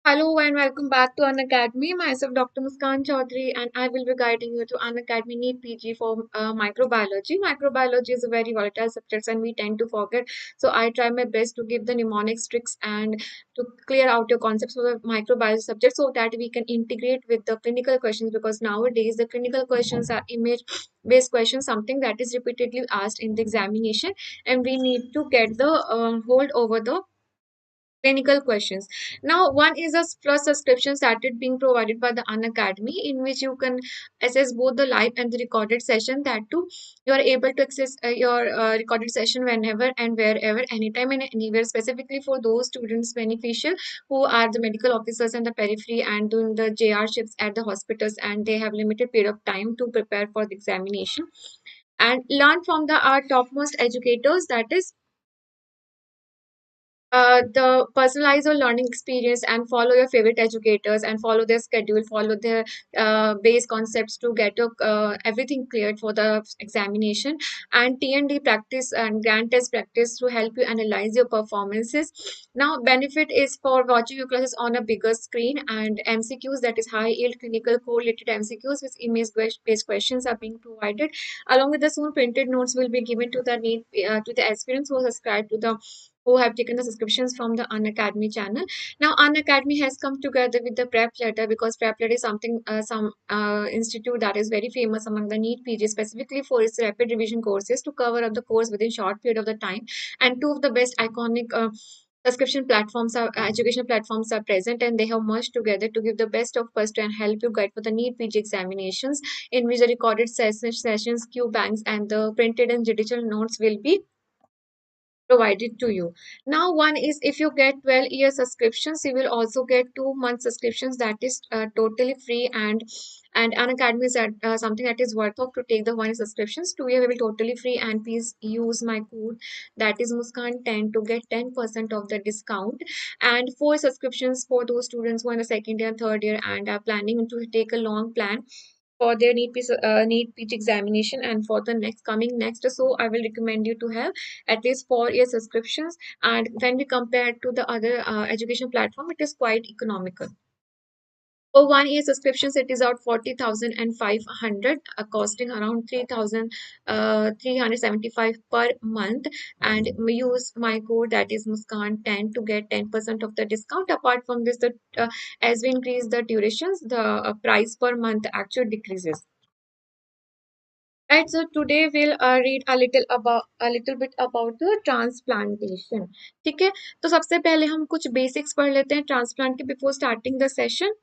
Hello and welcome back to Unacademy. Myself, Dr. Muskan Chaudhary, and I will be guiding you to Unacademy NEET PG for microbiology. Microbiology is a very volatile subject, and we tend to forget. So I try my best to give the mnemonics, tricks, and to clear out your concepts for the microbiology subject, so that we can integrate with the clinical questions. Because nowadays the clinical questions are image-based questions, something that is repeatedly asked in the examination, and we need to get the hold over the clinical questions. Now, one is a plus subscription started being provided by the Unacademy, in which you can access both the live and the recorded session. That too, you are able to access your recorded session whenever and wherever, anytime and anywhere, specifically for those students beneficial who are the medical officers and the periphery and doing the JR shifts at the hospitals, and they have limited period of time to prepare for the examination and learn from the our topmost educators. That is the personalize your learning experience and follow your favorite educators and follow their schedule, follow their base concepts to get your everything cleared for the examination, and T&D practice and grant test practice to help you analyze your performances. Now, benefit is for watching your classes on a bigger screen, and MCQs, that is high yield clinical correlated MCQs with image based questions are being provided, along with the soon printed notes will be given to the need to the aspirants who subscribe to the who have taken the subscriptions from the Unacademy channel. Now, Unacademy has come together with the Prep Letter, because Prep Letter is something, some institute that is very famous among the NEET PG, specifically for its rapid revision courses to cover up the course within short period of the time. And two of the best iconic subscription platforms are educational platforms are present, and they have merged together to give the best of us and help you guide for the NEET PG examinations, in which the recorded sessions, QBanks, and the printed and digital notes will be provided to you. Now, one is if you get 12-year subscriptions, you will also get 2 month subscriptions that is totally free, and an academy is something that is worth of to take the 1 year subscriptions. 2 year will be totally free, and please use my code that is Muskan10 to get 10% of the discount. And 4 subscriptions for those students who are in the second year and third year and are planning to take a long plan for their NEET PG examination and for the next coming next. So I will recommend you to have at least 4 year subscriptions. And when we compare it to the other education platform, it is quite economical. For 1 year subscriptions, it is out 40,500, costing around 3,375 per month. And we use my code that is Muskan10 to get 10% of the discount. Apart from this, as we increase the durations, the price per month actually decreases. Right, so today we'll read a little bit about the transplantation. ठीक है, तो सबसे पहले हम कुछ basics पढ़ लेते हैं ट्रांसप्लांट के before starting the session.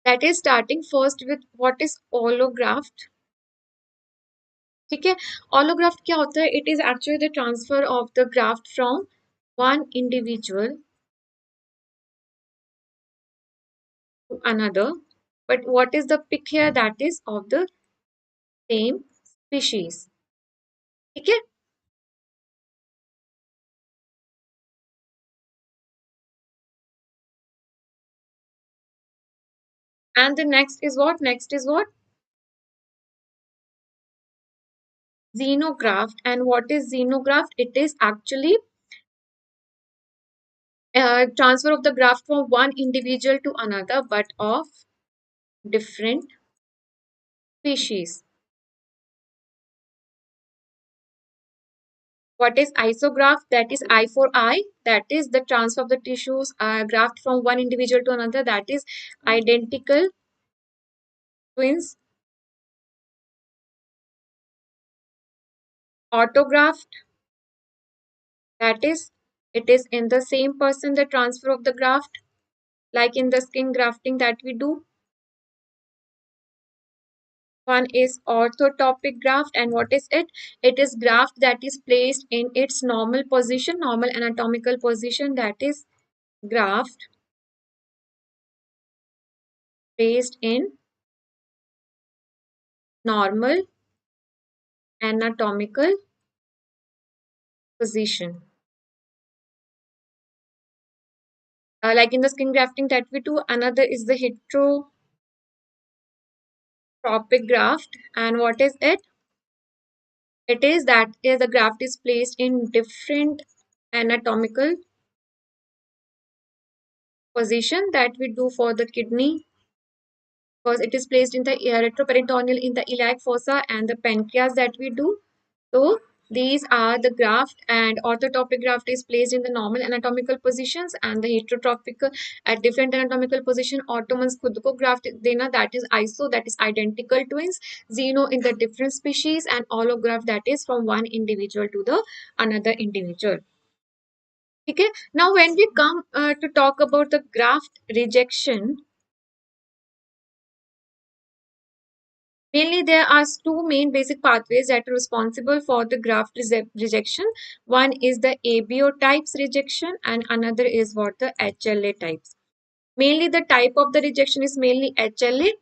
That is starting first with what is allograft. ठीक है, allograft क्या होता है? It is actually the transfer of the graft from one individual to another. But what is the pick here? That is of the same species. ठीक है. And the next is what? Next is what? Xenograft. And what is xenograft? It is actually transfer of the graft from one individual to another, but of different species. What is isograft? That is I for I. That is the transfer of the tissues graft from one individual to another. That is identical twins Autograft, that is, it is in the same person the transfer of the graft, like in the skin grafting that we do. One is orthotopic graft, and what is it? It is graft that is placed in its normal position, normal anatomical position, that is graft placed in normal anatomical position. Like in the skin grafting that we do, another is the heterotopic graft, and what is it? It is that the graft is placed in different anatomical position that we do for the kidney, because it is placed in the retroperitoneal in the iliac fossa and the pancreas that we do. So these are the graft, and orthotopic graft is placed in the normal anatomical positions, and the heterotopic at different anatomical position. Ottomans खुद को graft देना, that is iso, that is identical twins. Xeno in the different species, and allograft, that is from one individual to the another individual. Okay. Now when we come to talk about the graft rejection, mainly, there are two main basic pathways that are responsible for the graft rejection. One is the ABO types rejection, and another is what the HLA types. Mainly, the type of the rejection is mainly HLA.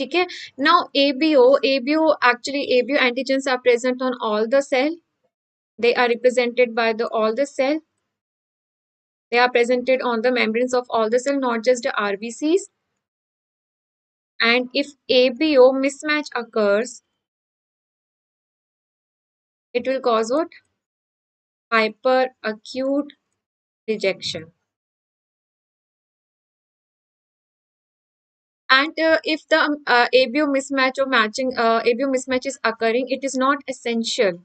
Okay. Now, ABO actually ABO antigens are present on all the cell. They are represented by the all the cell. They are presented on the membranes of all the cell, not just the RBCs. And if ABO mismatch occurs, it will cause what? Hyperacute rejection. And if the ABO mismatch or matching ABO mismatch is occurring, it is not essential.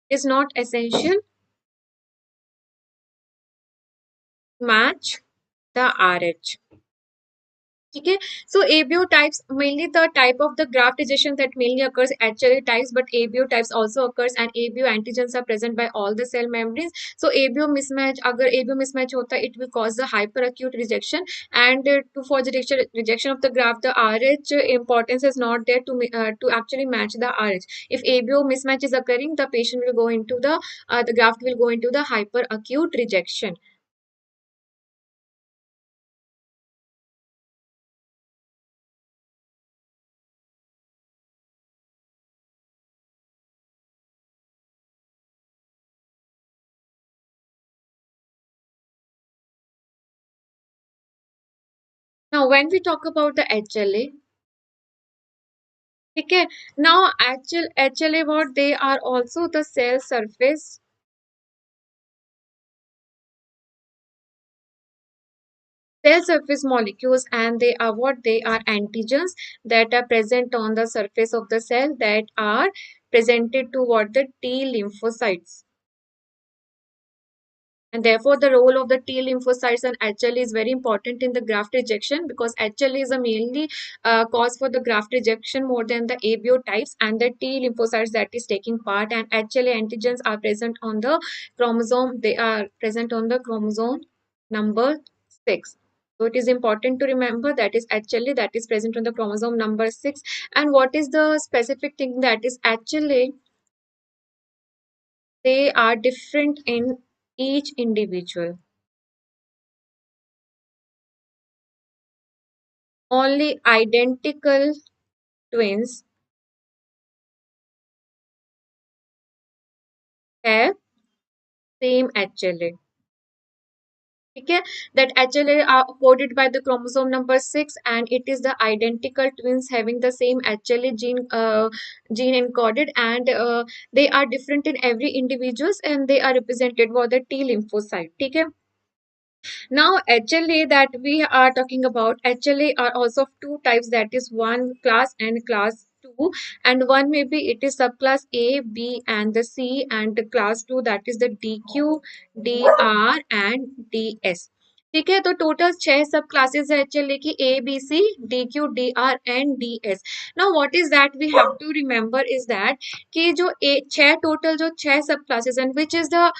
It is not essential to match the RH. Okay, so ABO types, mainly the type of the graft rejection that mainly occurs HLA types, but ABO types also occurs, and ABO antigens are present by all the cell membranes. So ABO mismatch, agar ABO mismatch hota, it will cause the hyperacute rejection, and for the rejection of the graft, the RH importance is not there to actually match the RH. If ABO mismatch is occurring, the patient will go into the graft will go into the hyperacute rejection. Now, when we talk about the HLA, okay, now actual HLA, what they are also the cell surface molecules, and they are what? They are antigens that are present on the surface of the cell, that are presented to what? The T lymphocytes. And therefore, the role of the T lymphocytes and HLA is very important in the graft rejection, because HLA is a mainly cause for the graft rejection more than the ABO types, and the T lymphocytes that is taking part, and HLA antigens are present on the chromosome. They are present on the chromosome number 6. So it is important to remember that is HLA that is present on the chromosome number 6. And what is the specific thing that is HLA? They are different in each individual. Only identical twins have same HLA. Okay, that HLA are coded by the chromosome number 6, and it is the identical twins having the same HLA gene encoded, and they are different in every individuals, and they are represented by the T lymphocyte. Okay. Now, HLA that we are talking about, HLA are also of two types, that is one class and class 2, and one maybe it is subclass A, B, and the C, and the class 2, that is the DQ, DR, and DS. ठीक है, तो total 6 sub classes है HLA की, A B C D Q D R and D S. Now what is that we have to remember is that कि जो 6 total जो 6 sub classes and which is the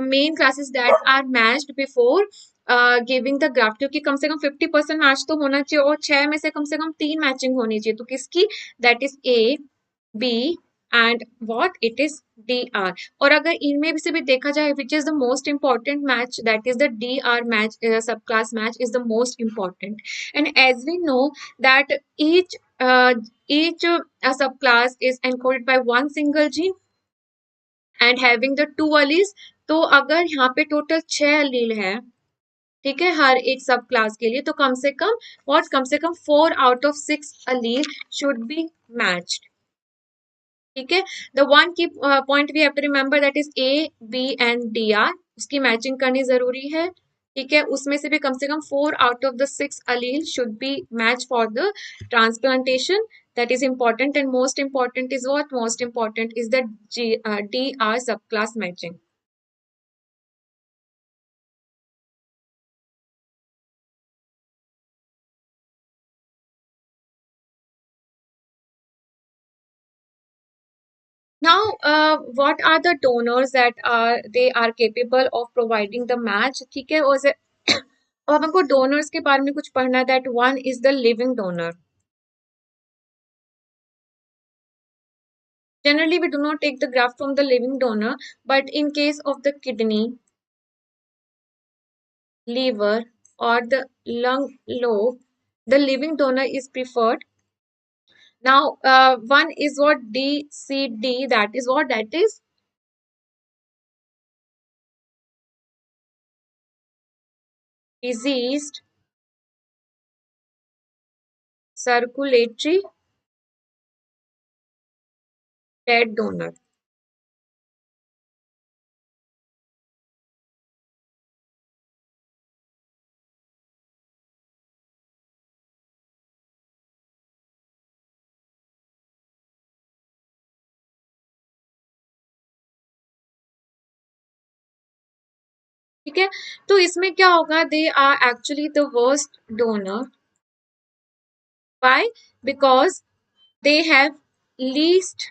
main classes that are matched before giving the graph, क्योंकि कम से कम 50% match तो होना चाहिए और 6 में से कम 3 मैचिंग होनी चाहिए, तो किसकी, that is A B and what it is D R. और अगर इनमें से भी देखा जाए which is the most important match, that is the dr match, subclass match is the most important. And as we know that each subclass is encoded by one single gene and having the two alleles, तो अगर यहाँ पे total 6 allele है, ठीक है, हर एक सब class के लिए, तो कम से कम 4 out of 6 allele should be matched। ठीक है, the one key point we have to remember that is A B and D R, उसकी मैचिंग करनी जरूरी है। ठीक है, उसमें से कम 4 out of 6 allele should be matched for the transplantation, that is important। and most important is the DR subclass matching। Now, what are the donors that they are capable of providing the match? ठीक है, और अब हमको donors के बारे में कुछ पढ़ना है, that one is the living donor. Generally, we do not take the graft from the living donor, but in case of the kidney, liver, or the lung lobe, the living donor is preferred. Now, one is what DCD, that is what that is diseased circulatory dead donor। ठीक है, तो इसमें क्या होगा, they are actually the worst donor. Why? Because they have least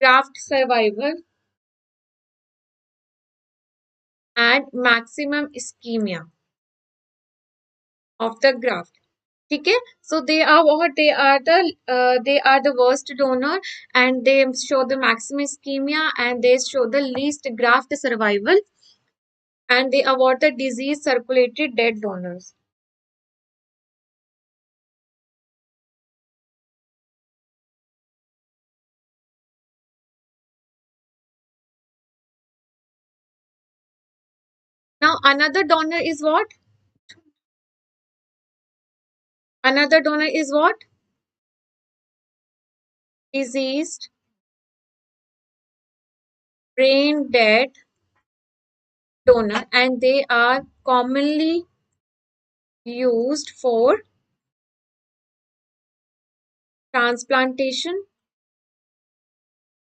graft survival and maximum ischemia of the graft। ठीक है, so they are the worst donor and they show the maximum ischemia and they show the least graft survival and they avoid the disease circulated dead donors। Now another donor is what, another donor is what, diseased brain dead donor, and they are commonly used for transplantation,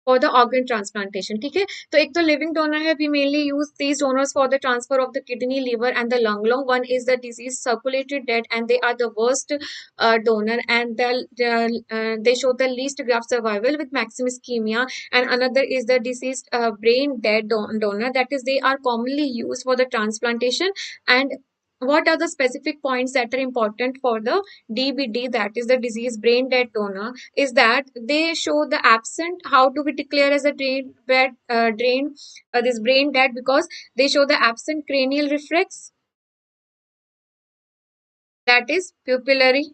for the organ transplantation. ठीक है, तो एक तो living donor है, we mainly use these donors for the transfer of the kidney, liver and the lung long. One is the disease circulated dead and they are the worst donor and they show the least graft survival with maximum ischemia। And another is the deceased brain dead donor, that is they are commonly used for the transplantation। And what are the specific points that are important for the DBD, that is the disease brain dead donor, is that they show the absent, how do we declare as a this brain dead, because they show the absent cranial reflex, that is pupillary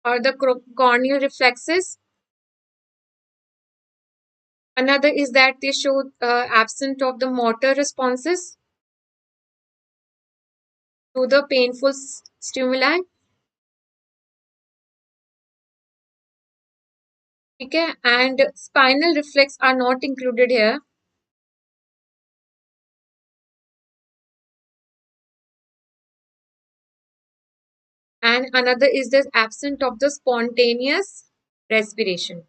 or the corneal reflexes। Another is that they show absent of the motor responses to the painful stimuli। Okay, and spinal reflex are not included here। And another is the absent of the spontaneous respiration।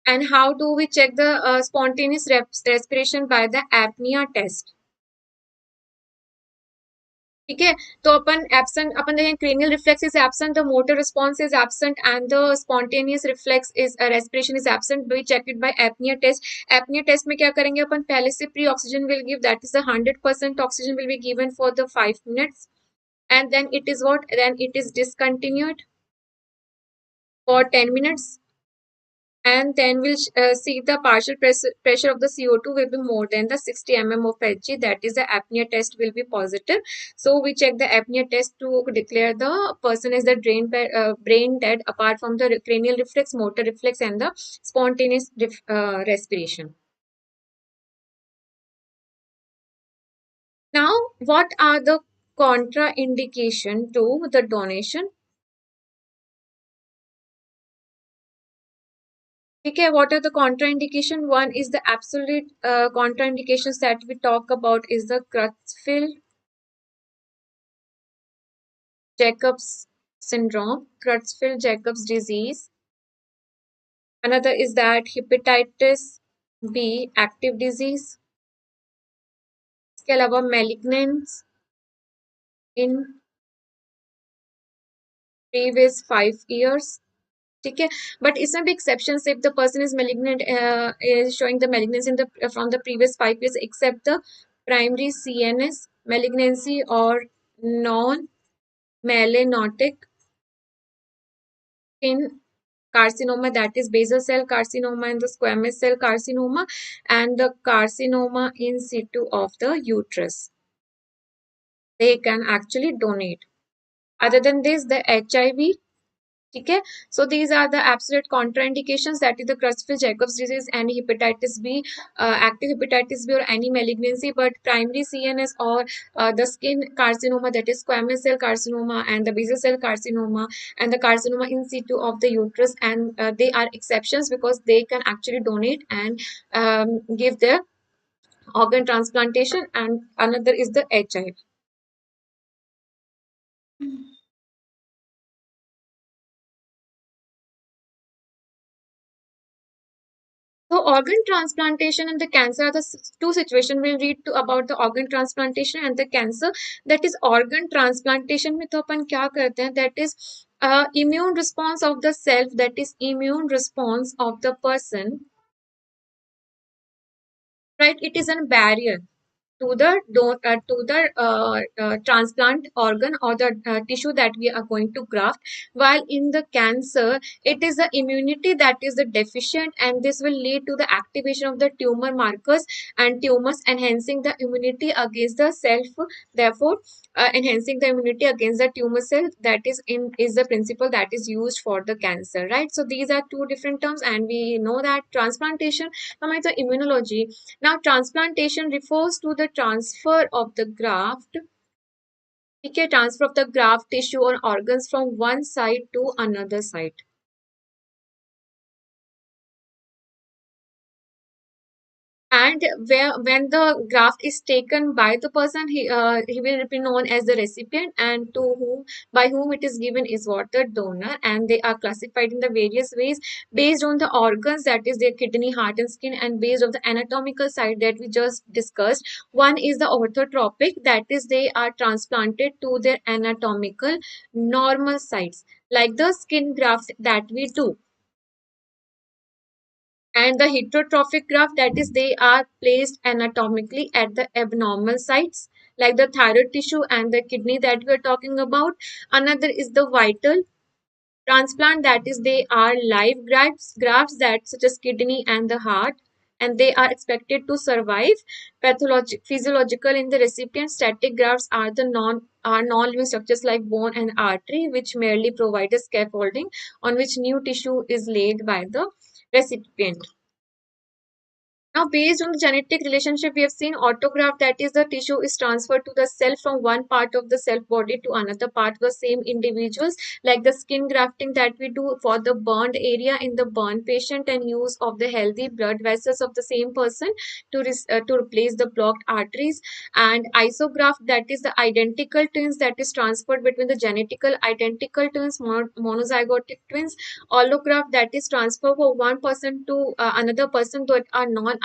And how do we check the spontaneous respiration? by the apnea test. ठीक है, तो अपन absent, अपन देखें cranial reflex is absent, the motor response is absent and the spontaneous reflex is respiration is absent, we check it by apnoea test. Apnoea test में क्या करेंगे अपन, पहले से pre oxygen will give, that is the 100% oxygen will be given for the 5 minutes, and then it is what, then it is discontinued for 10 minutes, and then we'll see the partial pressure of the CO2 will be more than the 60 mm of Hg, that is the apnea test will be positive. So we check the apnea test to declare the person is the brain dead apart from the cranial reflex, motor reflex and the spontaneous respiration. Now, what are the contraindication to the donation? Okay, what are the contraindication? One is the absolute contraindications that we talk about is the Creutzfeldt-Jacobs syndrome, Creutzfeldt-Jacobs disease. Another is that hepatitis B active disease. इसके अलावा malignance in previous 5 years. ठीक है, but इसमें भी exceptions if the person is malignant, is showing the malignancy in the from the previous 5 years, except the primary CNS malignancy or non-melanotic skin carcinoma, that is basal cell carcinoma and the squamous cell carcinoma, and the carcinoma in situ of the uterus. They can actually donate. Other than this, the HIV. Okay, so these are the absolute contraindications, that is the Creutzfeldt-Jacobs disease and hepatitis B, active hepatitis B or any malignancy, but primary CNS or the skin carcinoma, that is squamous cell carcinoma and the basal cell carcinoma and the carcinoma in situ of the uterus, and they are exceptions because they can actually donate and give their organ transplantation, and another is the HIV. So organ transplantation and the cancer are the two situations. We'll read to about the organ transplantation and the cancer. That is organ transplantation में तो अपन क्या करते हैं? That is immune response of the self. That is immune response of the person. Right? It is a barrier to the transplant organ or the tissue that we are going to graft, while in the cancer it is the immunity that is the deficient, and this will lead to the activation of the tumor markers and tumors, enhancing the immunity against the self, therefore enhancing the immunity against the tumor cell. That is the principle that is used for the cancer, right? So these are two different terms, and we know that transplantation comes to immunology. Now, transplantation refers to the transfer of the graft, okay, transfer of the graft tissue or organs from one side to another side. And when the graft is taken by the person, he will be known as the recipient, and to whom, by whom it is given is what, the donor. And they are classified in the various ways based on the organs, that is their kidney, heart and skin, and based on the anatomical side that we just discussed. One is the orthotropic, that is they are transplanted to their anatomical normal sites, like the skin grafts that we do. And the heterotrophic graft, that is they are placed anatomically at the abnormal sites, like the thyroid tissue and the kidney that we are talking about. Another is the vital transplant, that is they are live grafts that such as kidney and the heart, and they are expected to survive. Physiological in the recipient. Static grafts are the non-living structures like bone and artery, which merely provide a scaffolding on which new tissue is laid by the recipient. Now, based on the genetic relationship, we have seen autograft, that is, the tissue is transferred to the cell from one part of the cell body to another part of the same individuals, like the skin grafting that we do for the burned area in the burn patient, and use of the healthy blood vessels of the same person to replace the blocked arteries. And isograft, that is the identical twins, that is transferred between the genetical identical twins, monozygotic twins. Allograft, that is transfer for one person to another person that are non-identical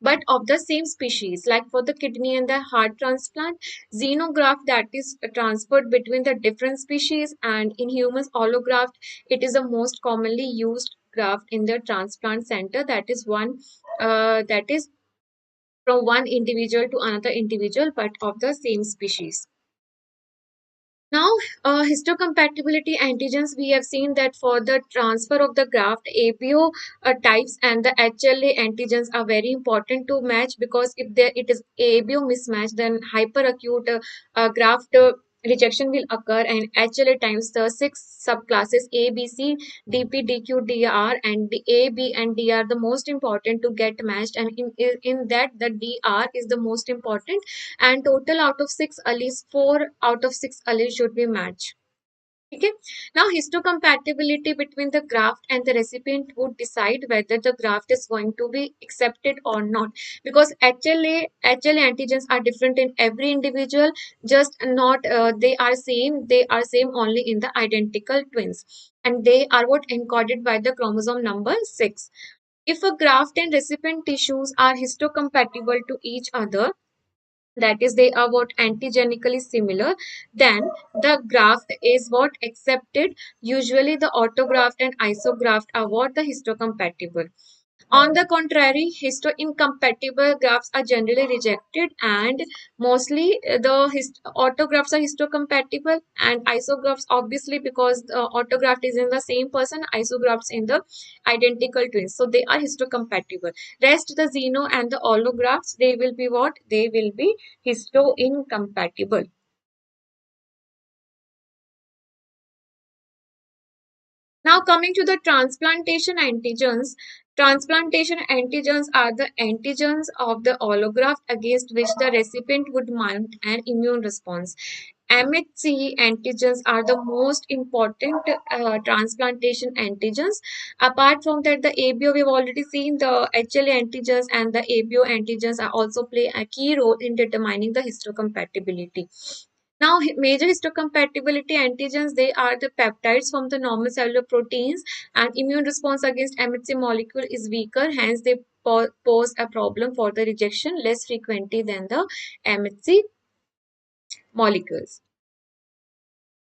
but of the same species, like for the kidney and the heart transplant. Xenograft, that is transferred between the different species. And in humans, allograft, it is the most commonly used graft in the transplant center, that is one that is from one individual to another individual but of the same species. Now, histocompatibility antigens, we have seen that for the transfer of the graft, ABO types and the HLA antigens are very important to match, because if there it is ABO mismatch, then hyperacute graft rejection will occur, and HLA times the six subclasses A, B, C, DP, DQ, DR, and the A, B, and D are the most important to get matched, and in that the DR is the most important, and total out of six alleles, four out of six alleles should be matched. Okay. Now, histocompatibility between the graft and the recipient would decide whether the graft is going to be accepted or not, because HLA antigens are different in every individual, just not they are same only in the identical twins, and they are what encoded by the chromosome number 6. If a graft and recipient tissues are histocompatible to each other, that is they are what antigenically similar, then the graft is what accepted. Usually the autograft and isograft are what the histocompatible. On the contrary, histoincompatible grafts are generally rejected, and mostly autografts are histocompatible, and isografts obviously because the autograft is in the same person, isografts in the identical twins, so they are histocompatible. Rest the xeno and the allografts, they will be what? They will be histoincompatible. Now, coming to the transplantation antigens are the antigens of the allograft against which the recipient would mount an immune response. MHC antigens are the most important transplantation antigens. Apart from that, the ABO, we've already seen the HLA antigens, and the ABO antigens are also play a key role in determining the histocompatibility. Now, major histocompatibility antigens, they are the peptides from the normal cellular proteins, and immune response against MHC molecule is weaker, hence they pose a problem for the rejection less frequently than the MHC molecules.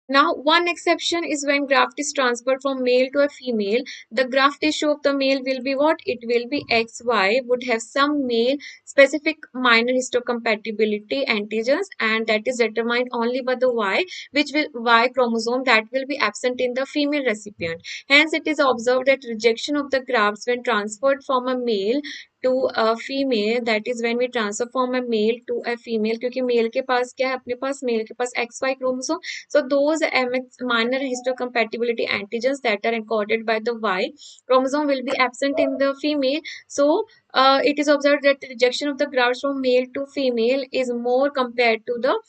Now, one exception is when graft is transferred from male to a female. The graft tissue of the male will be what? It will be XY, would have some male specific minor histocompatibility antigens, and that is determined only by the Y, which will Y chromosome that will be absent in the female recipient. Hence, it is observed that rejection of the grafts when transferred from a male to a female, that is when we transfer from a male to a female, क्योंकि male के पास क्या है, अपने पास mail के पास XY chromosome, so those minor histocompatibility antigens that are encoded by the Y chromosome will be absent in the female. So it is observed that the rejection of the grafts from male to female is more compared to the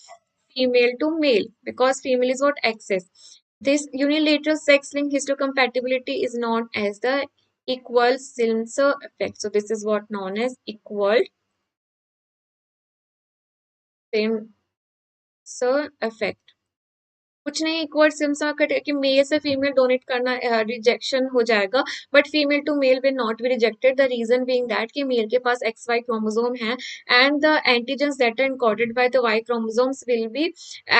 female to male, because female is what excess. This unilateral sex-linked histocompatibility is known as the equal Simser effect. So this is what known as equal Simser effect. कुछ नहीं, equal सिम्सा कट कि male से female donate करना rejection हो जाएगा, but female to male will not be rejected, the reason being that कि मेल के पास एक्स वाई क्रोमोसोम है, and the antigens that are encoded by the Y chromosomes will be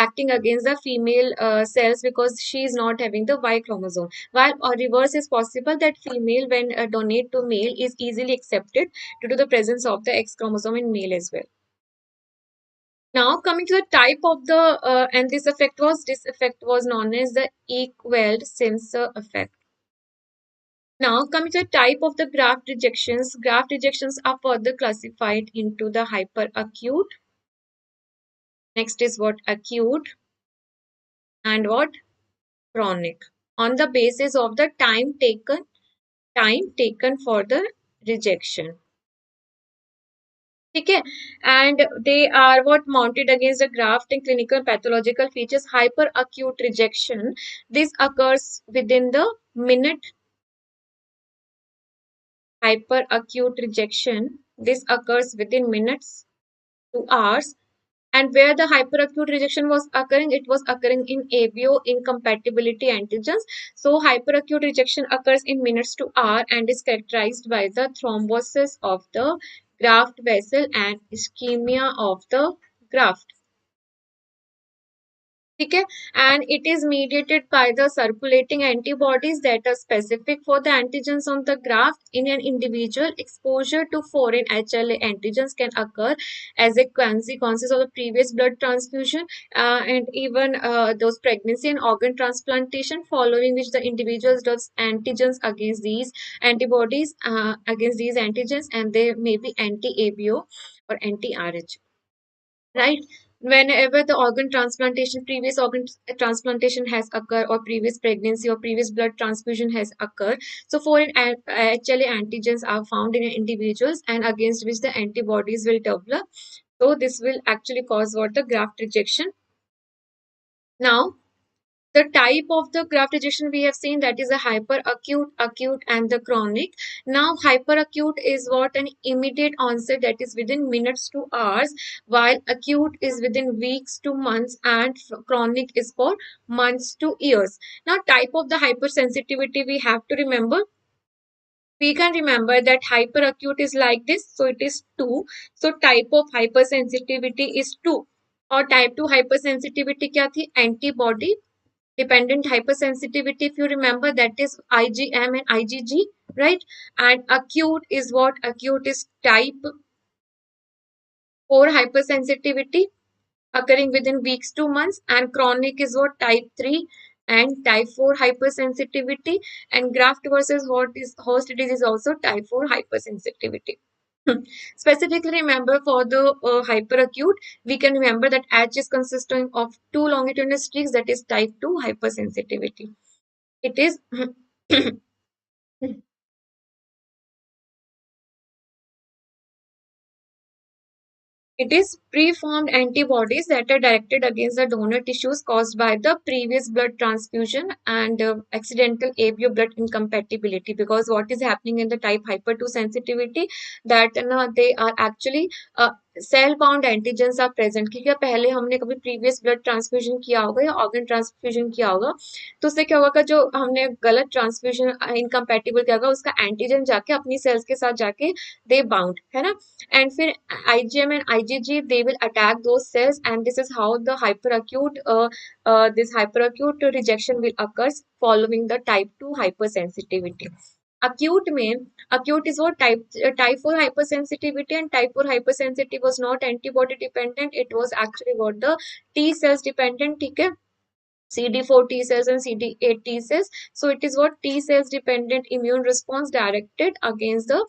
acting against the female cells because she is not having the Y chromosome. While reverse is possible, that female when donate to male is easily accepted due to the presence of the X chromosome in male as well. Now, coming to the type of the and this effect was known as the equaled sensor effect. Now, coming to the type of the graft rejections are further classified into the hyperacute. Next is what? Acute, and what? Chronic, on the basis of the time taken for the rejection. ठीक है. And they are what mounted against the graft and clinical pathological features. Hyper acute rejection, this occurs within the minute. Hyper acute rejection, this occurs within minutes to hours. And where the hyperacute rejection was occurring, it was occurring in ABO incompatibility antigens. So hyperacute rejection occurs in minutes to hour and is characterized by the thrombosis of the graft vessel and ischemia of the graft. ठीक है. And it is mediated by the circulating antibodies that are specific for the antigens on the graft. In an individual, exposure to foreign HLA antigens can occur as a consequence of the previous blood transfusion, and even those pregnancy and organ transplantation, following which the individual does antigens against these antibodies, against these antigens, and they may be anti-ABO or anti-RH, right? Whenever the organ transplantation, previous organ transplantation has occurred, or previous pregnancy or previous blood transfusion has occurred, so foreign HLA antigens are found in individuals and against which the antibodies will develop. So this will actually cause what, the graft rejection. Now the type of the graft rejection we have seen, that is a hyperacute, acute, and the chronic. Now, hyperacute is what, an immediate onset, that is within minutes to hours, while acute is within weeks to months, and chronic is for months to years. Now, type of the hypersensitivity we have to remember. We can remember that hyperacute is like this, so it is 2. So type of hypersensitivity is 2. और type 2 hypersensitivity क्या थी? Antibody dependent hypersensitivity, if you remember, that is IgM and IgG, right? And acute is what? Acute is type 4 hypersensitivity occurring within weeks to months, and chronic is what? Type 3 and type 4 hypersensitivity. And graft versus host disease is also type 4 hypersensitivity. Specifically, remember for the hyperacute, we can remember that H is consisting of 2 longitudinal streaks, that is type 2 hypersensitivity. It is It is preformed antibodies that are directed against the donor tissues caused by the previous blood transfusion and accidental ABO blood incompatibility. Because what is happening in the type hyper 2 sensitivity, that they are actually cell bound antigens are present, क्योंकि पहले हमने कभी previous blood transfusion किया होगा या organ transfusion किया होगा, तो उससे क्या होगा, जो हमने गलत ट्रांसफ्यूजन इनकम्पैटिबल किया होगा, उसका एंटीजन जाके अपनी सेल्स के साथ जाके दे बाउंड, है ना. And फिर IgM and IgG, they will attack those cells, and this is how the hyperacute rejection will occur following the type 2 hypersensitivity. Acute में, acute is what? Type 4 hypersensitivity, and type 4 hypersensitivity was not antibody dependent, it was actually what, the T cells dependent, ठीक है. CD4 T cells and CD8 T cells. So it is what? T cells dependent immune response directed against the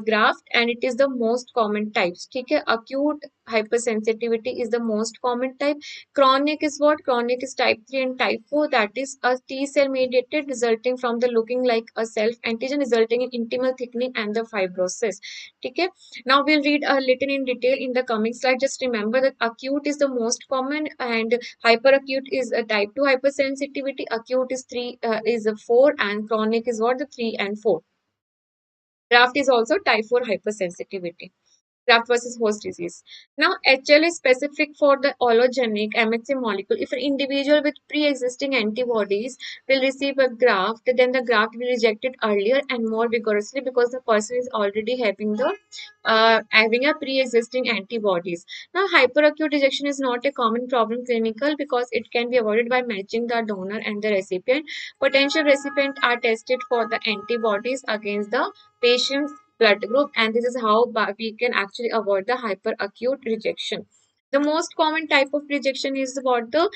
graft, and it is the most common types. ठीक है. Acute hypersensitivity is the most common type. Chronic is what? Chronic is type 3 and type 4. That is a T cell mediated, resulting from the looking like a self antigen, resulting in intimal thickening and the fibrosis. ठीक है. Now we'll read a little in detail in the coming slide. Just remember that acute is the most common, and hyperacute is a type 2 hypersensitivity. Acute is 3 is a 4, and chronic is what? The 3 and 4. Graft is also type 4 hypersensitivity. Graft versus host disease. Now, HL is specific for the allogenic MHC molecule. If an individual with pre-existing antibodies will receive a graft, then the graft will be rejected earlier and more vigorously, because the person is already having a pre-existing antibodies. Now, hyperacute rejection is not a common problem clinical, because it can be avoided by matching the donor and the recipient. Potential recipients are tested for the antibodies against the patient's blood group, and this is how we can actually avoid the hyperacute rejection. The most common type of rejection is what? The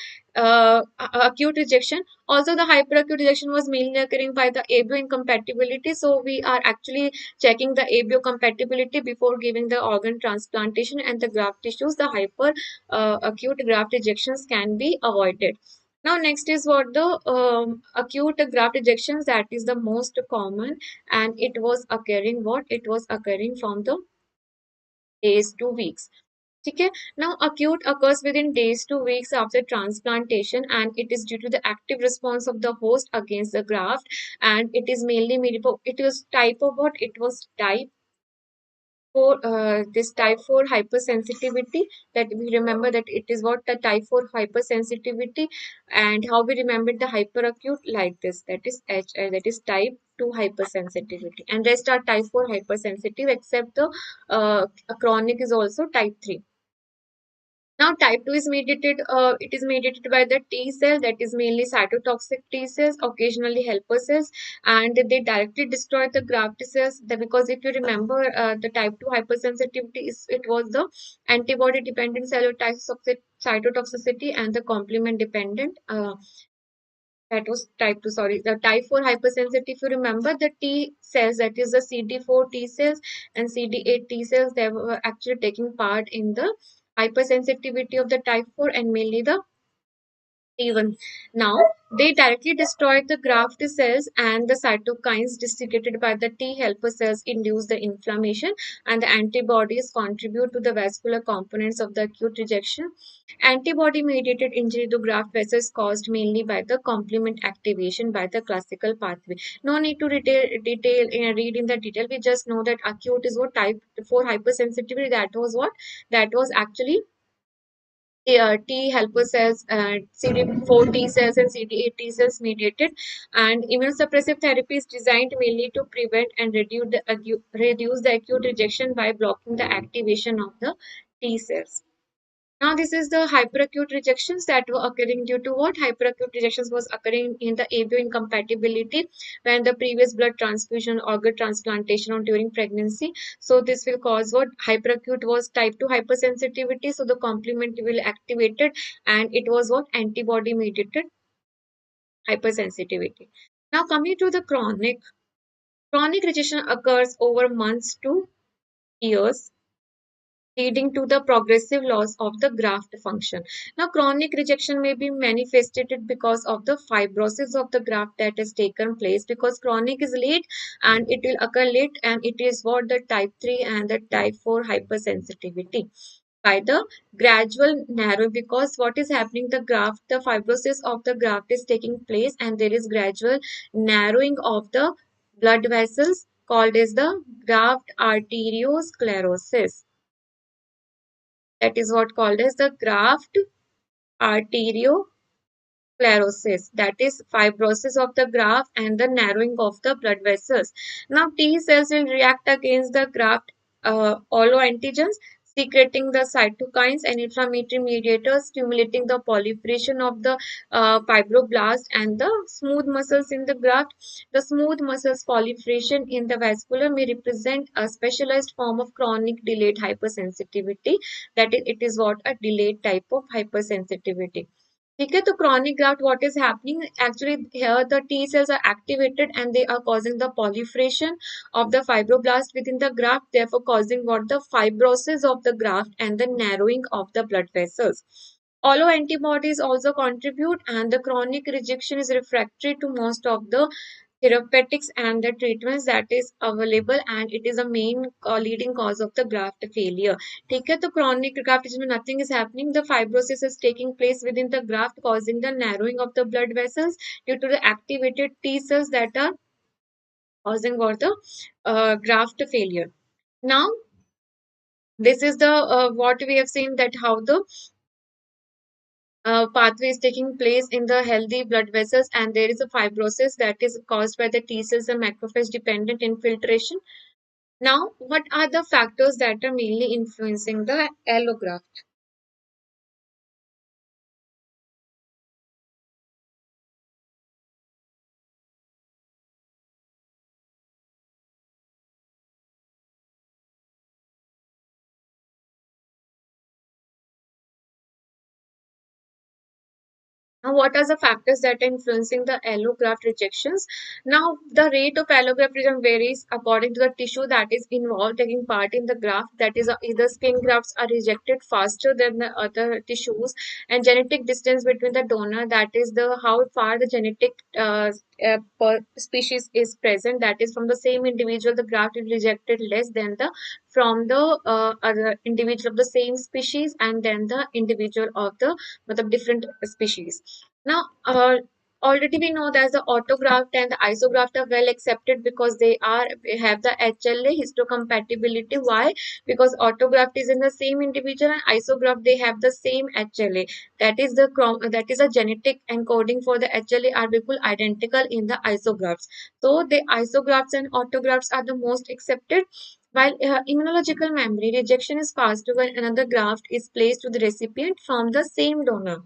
acute rejection. Also, the hyperacute rejection was mainly occurring by the ABO incompatibility. So we are actually checking the ABO compatibility before giving the organ transplantation and the graft tissues. The hyper acute graft rejections can be avoided. Now, next is what? The acute graft rejections, that is the most common, and it was occurring what? It was occurring from the days to weeks. Okay. Now, acute occurs within days to weeks after transplantation, and it is due to the active response of the host against the graft, and it is mainly made up. It was type of what? It was type for this type 4 hypersensitivity, that we remember that it is what the type 4 hypersensitivity, and how we remember the hyperacute like this, that is that is type 2 hypersensitivity, and rest are type 4 hypersensitive except the chronic is also type 3. Now, type 2 is mediated, it is mediated by the T cell, that is mainly cytotoxic T cells, occasionally helper cells, and they directly destroy the graft cells. Because if you remember, the type 2 hypersensitivity it was the antibody dependent cellular cytotoxicity and the complement dependent. That was type 2, sorry. The type 4 hypersensitive, if you remember the T cells, that is the CD4 T cells and CD8 T cells, they were actually taking part in the hypersensitivity of the type 4 and mainly the T1. Now, they directly destroy the graft cells, and the cytokines distributed by the T helper cells induce the inflammation, and the antibodies contribute to the vascular components of the acute rejection. Antibody mediated injury to graft vessels caused mainly by the complement activation by the classical pathway. No need to read in the detail. We just know that acute is what type 4 hypersensitivity. That was what? That was actually T helper cells, CD4 T cells, and CD8 T cells mediated. And immunosuppressive therapy is designed mainly to prevent and reduce the acute rejection by blocking the activation of the T cells. Now, this is the hyperacute rejections that were occurring due to what? Hyperacute rejections was occurring in the ABO incompatibility when the previous blood transfusion, organ transplantation, or during pregnancy. So, this will cause what? Hyperacute was type 2 hypersensitivity. So, the complement will activated, and it was what? Antibody mediated hypersensitivity. Now, coming to the chronic rejection occurs over months to years, leading to the progressive loss of the graft function. Now, chronic rejection may be manifested because of the fibrosis of the graft that has taken place, because chronic is late and it will occur late, and it is what the type 3 and the type 4 hypersensitivity. By the gradual narrow, because what is happening, the fibrosis of the graft is taking place, and there is gradual narrowing of the blood vessels called as the graft arteriosclerosis. That is what called as the graft arteriosclerosis, that is fibrosis of the graft and the narrowing of the blood vessels. Now, T cells will react against the graft autoantigens, secreting the cytokines and inflammatory mediators, stimulating the proliferation of the fibroblast and the smooth muscles in the graft. The smooth muscles proliferation in the vascular may represent a specialized form of chronic delayed hypersensitivity. That is, it is what? A delayed type of hypersensitivity. Okay, the chronic graft, what is happening? Actually, here the T cells are activated and they are causing the proliferation of the fibroblast within the graft, therefore causing what? The fibrosis of the graft and the narrowing of the blood vessels. Autoantibodies also contribute, and the chronic rejection is refractory to most of the therapeutics and the treatments that is available, and it is a main leading cause of the graft failure. Take the chronic graft is when nothing is happening, the fibrosis is taking place within the graft, causing the narrowing of the blood vessels due to the activated T cells that are causing what? The graft failure. Now, this is the what we have seen, that how the pathway is taking place in the healthy blood vessels, and there is a fibrosis that is caused by the T cells and macrophage dependent infiltration. Now, what are the factors that are mainly influencing the allograft? Now, what are the factors that are influencing the allograft rejections? Now, the rate of allograft rejection varies according to the tissue that is involved taking part in the graft. That is, either skin grafts are rejected faster than the other tissues, and genetic distance between the donor, that is the how far the genetic per species is present, that is from the same individual the graft is rejected less than the from the other individual of the same species, and then the individual of the different species. Now, already we know that the autograft and the isograft are well accepted because they have the HLA histocompatibility. Why? Because autograft is in the same individual and isograft they have the same HLA. That is a genetic encoding for the HLA are equal identical in the isografts. So the isografts and autografts are the most accepted. While immunological memory rejection is faster when another graft is placed to the recipient from the same donor.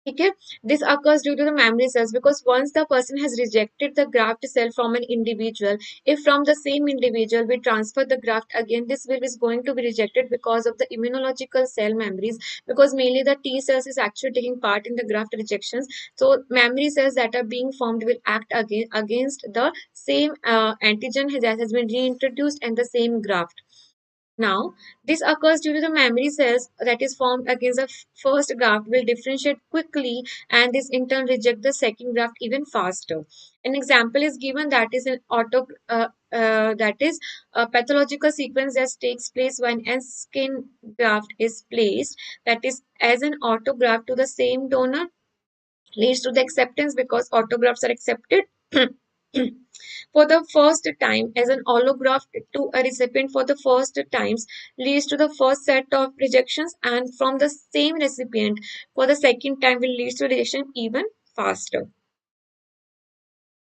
Okay, this occurs due to the memory cells because once the person has rejected the graft cell from an individual, if from the same individual we transfer the graft again, this will is going to be rejected because of the immunological cell memories. Because mainly the T cells is actually taking part in the graft rejections, so memory cells that are being formed will act against the same antigen that has been reintroduced and the same graft. Now, this occurs due to the memory cells that is formed against the first graft will differentiate quickly, and this in turn reject the second graft even faster. An example is given, that is an that is a pathological sequence that takes place when a skin graft is placed, that is as an autograft to the same donor, leads to the acceptance because autografts are accepted for the first time as an allograft to a recipient for the first times, leads to the first set of rejections, and from the same recipient for the second time will lead to rejection even faster.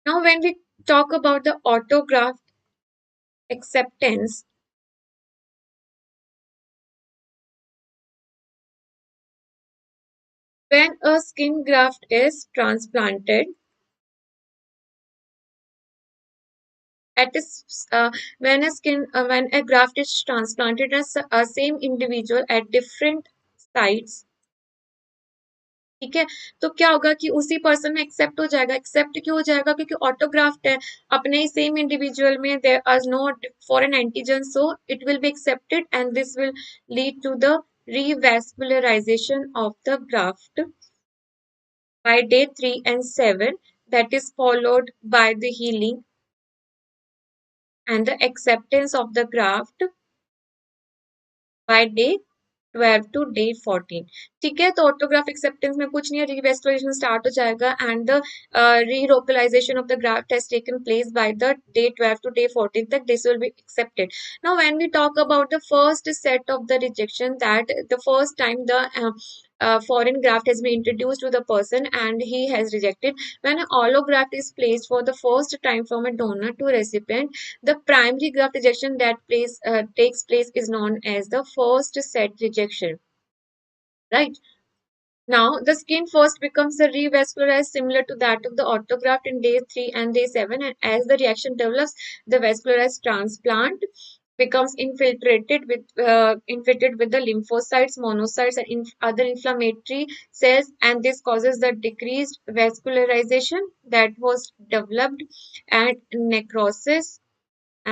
Now when we talk about the autograft acceptance, when a skin graft is transplanted, at is when a graft is transplanted as a same individual at different sites, ठीक है, तो क्या होगा कि उसी person में accept हो जाएगा। एक्सेप्ट क्यों हो जाएगा? क्योंकि ऑटोग्राफ्ट है, अपने ही सेम इंडिविजुअल में there are no foreign antigen, so it will be accepted and this will lead to the revascularization of the graft by day 3 and 7, that is followed by the healing and the acceptance of the graft by day 12 to day 14। ठीक है, तो autograph acceptance में कुछ नहीं है, रिवेस्टोरेशन start हो जाएगा and the relocalisation of the graft has taken place by the day 12 to day 14 तक, this will be accepted. Now when we talk about the first set of the rejection, that the first time the foreign graft has been introduced to the person and he has rejected, when an allograft is placed for the first time from a donor to recipient, the primary graft rejection that takes place is known as the first set rejection, right? Now, the skin first becomes a revascularized similar to that of the autograft in day 3 and day 7, and as the reaction develops, the vascularized transplant becomes infiltrated with the lymphocytes, monocytes, and other inflammatory cells, and this causes the decreased vascularization that was developed and necrosis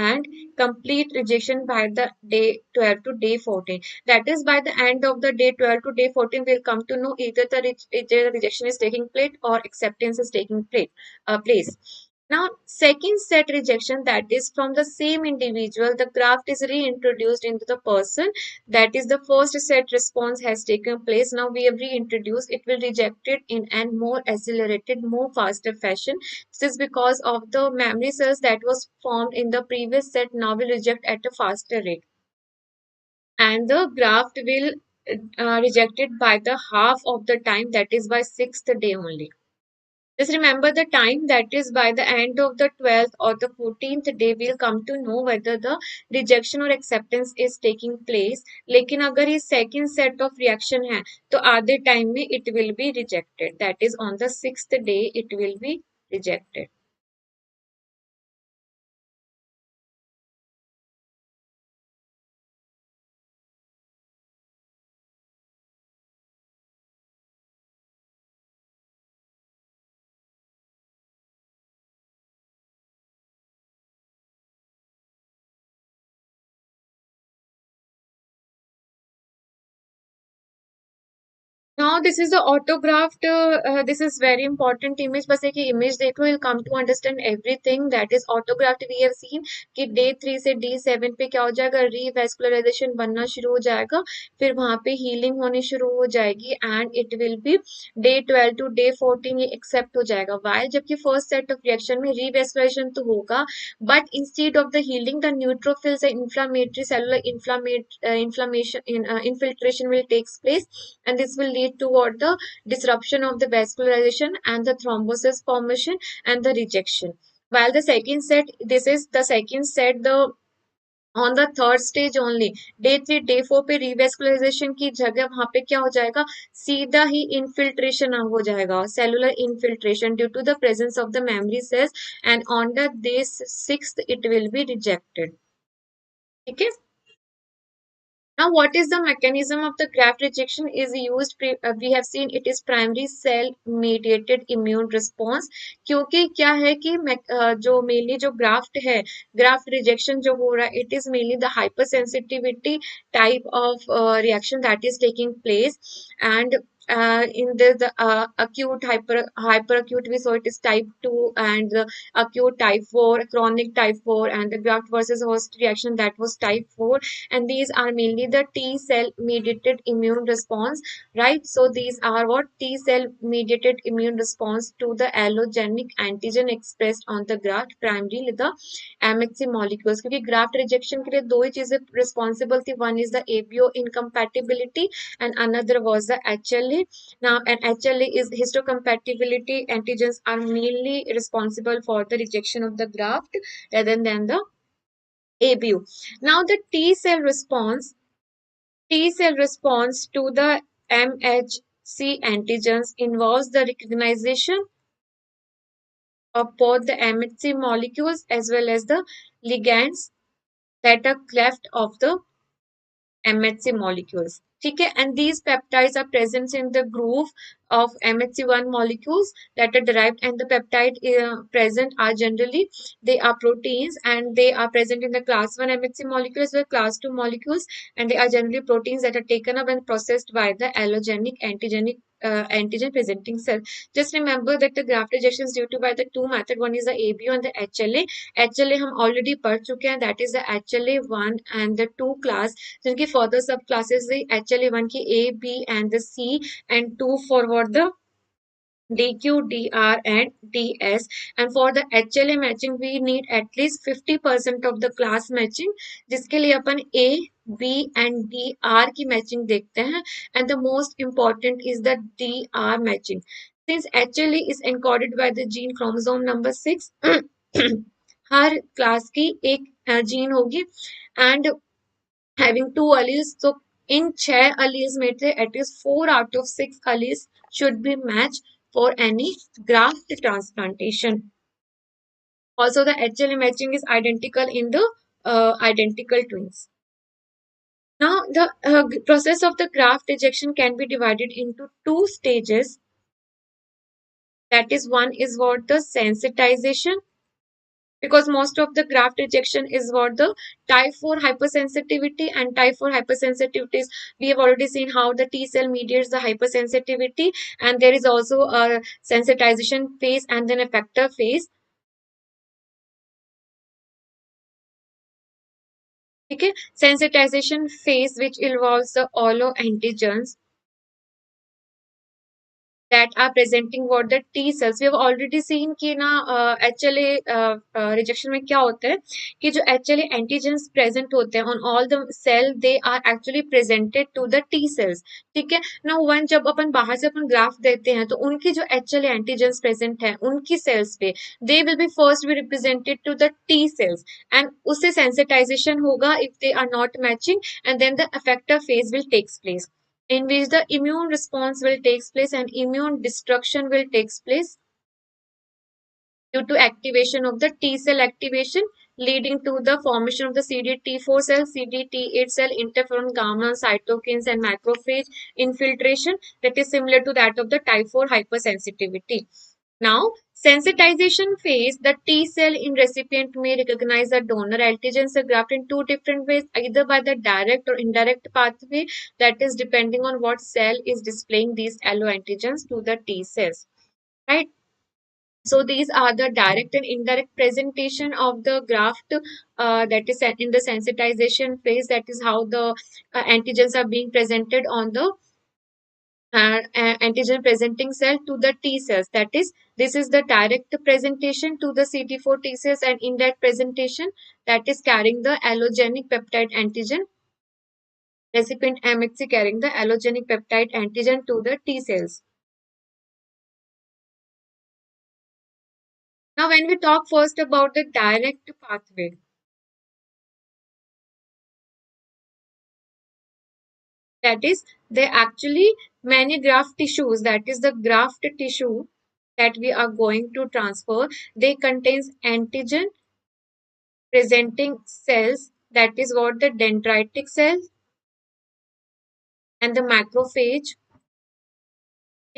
and complete rejection by the day 12 to day 14. That is, by the end of the day 12 to day 14, we'll come to know either the rejection is taking place or acceptance is taking place. Now, second set rejection, that is from the same individual, the graft is reintroduced into the person. That is, the first set response has taken place. Now we have reintroduced, it will reject it in a more accelerated, more faster fashion. This is because of the memory cells that was formed in the previous set now will reject at a faster rate. And the graft will reject it by the half of the time, that is by 6th day only. Just remember the time, that is by the end of the 12th or the 14th day we'll come to know whether the rejection or acceptance is taking place. लेकिन अगर ये second set of reaction है तो आधे time में it will be rejected, that is on the 6th day it will be rejected. Now this is the autographed. This is very important image. बस एक image देखो, you'll come to understand everything. That is autographed. We have seen कि day 3 से day 7 पे क्या हो जाएगा, revascularization बनना शुरू हो जाएगा, फिर वहां पे healing होनी शुरू हो जाएगी, and it will be day 12 to day 14 ये accept हो जाएगा. While जबकि first set of reaction में revascularization तो होगा, but instead of the healing, the neutrophils and inflammatory cellular infiltration will takes place, and this will lead toward the disruption of the vascularization and the thrombosis formation and the rejection. While the second set, this is the second set, the on the third stage only, day 3 day 4 पे रिवेस्कुलराइजेशन की जगह वहां पे क्या हो जाएगा, सीधा ही infiltration हो जाएगा, cellular infiltration due to the presence of the memory cells, and on the day 6 it will be rejected. ठीक है. Now, what is the mechanism of the graft rejection is used? We have seen it is primary cell mediated immune response. क्योंकि क्या है कि जो mainly जो graft है, graft rejection जो हो रहा है, it is mainly the hypersensitivity type of reaction that is taking place, and in the acute hyperacute, we saw it is type 2, and the acute type 4, chronic type 4, and the graft versus host reaction that was type 4, and these are mainly the T cell mediated immune response, right? So these are what T cell mediated immune response to the allogenic antigen expressed on the graft, primarily the MHC molecules. क्योंकि graft rejection के लिए दो ही चीजें responsible थी, one is the ABO incompatibility and another was the HLA. Now, an HLA is histocompatibility antigens are mainly responsible for the rejection of the graft rather than the ABO. Now, the T cell response to the MHC antigens involves the recognition of both the MHC molecules as well as the ligands that are cleft of the MHC molecules. Okay, and these peptides are present in the groove of MHC1 molecules that are derived, and the peptide present are generally, they are proteins, and they are present in the class 1 MHC molecules or class 2 molecules, and they are generally proteins that are taken up and processed by the allogenic antigen presenting cell. Just remember that the graft rejection is due to by the two method, one is the ABO and the HLA. HLA हम already पढ़ चुके हैं, that is the HLA1 and the 2 class, जिनकी further subclasses the HLA1 की A, B and the C, and 2 forward the DQ, DR and DS. And for the HLA matching we need at least 50% of the class matching, जिसके लिए अपन A, B and DR की matching देखते हैं, and the most important is the DR matching. Since HLA is encoded by the gene chromosome number 6, her class की एक gene होगी, and having 2 alleles, so in 6 alleles में से at least 4 out of 6 alleles should be matched for any graft transplantation. Also, the HLA matching is identical in the identical twins. Now, the process of the graft rejection can be divided into 2 stages. That is, one is what the sensitization, because most of the graft rejection is what the type 4 hypersensitivity, and type 4 hypersensitivities, we have already seen how the T cell mediates the hypersensitivity, and there is also a sensitization phase and then effector phase. Okay, sensitization phase which involves the alloantigens that are presenting what the T cells. We have already seen कि ना HLA rejection में क्या होता है कि जो HLA antigens present होते हैं on all the cell, they are actually presented to the T cells. ठीक है. Now one जब अपन बाहर से अपन ग्राफ देते हैं तो उनकी जो HLA antigens present है उनकी cells पे, they will be first be represented to the T cells, and उससे sensitization होगा if they are not matching, and then the effector phase will takes place, in which the immune response will takes place and immune destruction will takes place due to activation of the T cell activation, leading to the formation of the CD4 cell, CD8 cell, interferon gamma, cytokines and macrophage infiltration that is similar to that of the type 4 hypersensitivity. Now, sensitization phase, the T cell in recipient may recognize the donor antigens of graft in two different ways, either by the direct or indirect pathway, that is depending on what cell is displaying these alloantigens to the T cells. Right? So these are the direct and indirect presentation of the graft, that is in the sensitization phase. That is how the antigens are being presented on the antigen presenting cell to the T cells. That is, this is the direct presentation to the CD4 T cells, and indirect presentation, that is carrying the allogenic peptide antigen, recipient MHC carrying the allogenic peptide antigen to the T cells. Now, when we talk first about the direct pathway, that is, they actually many graft tissues, that is the graft tissue that we are going to transfer, they contains antigen presenting cells, that is what the dendritic cells and the macrophage.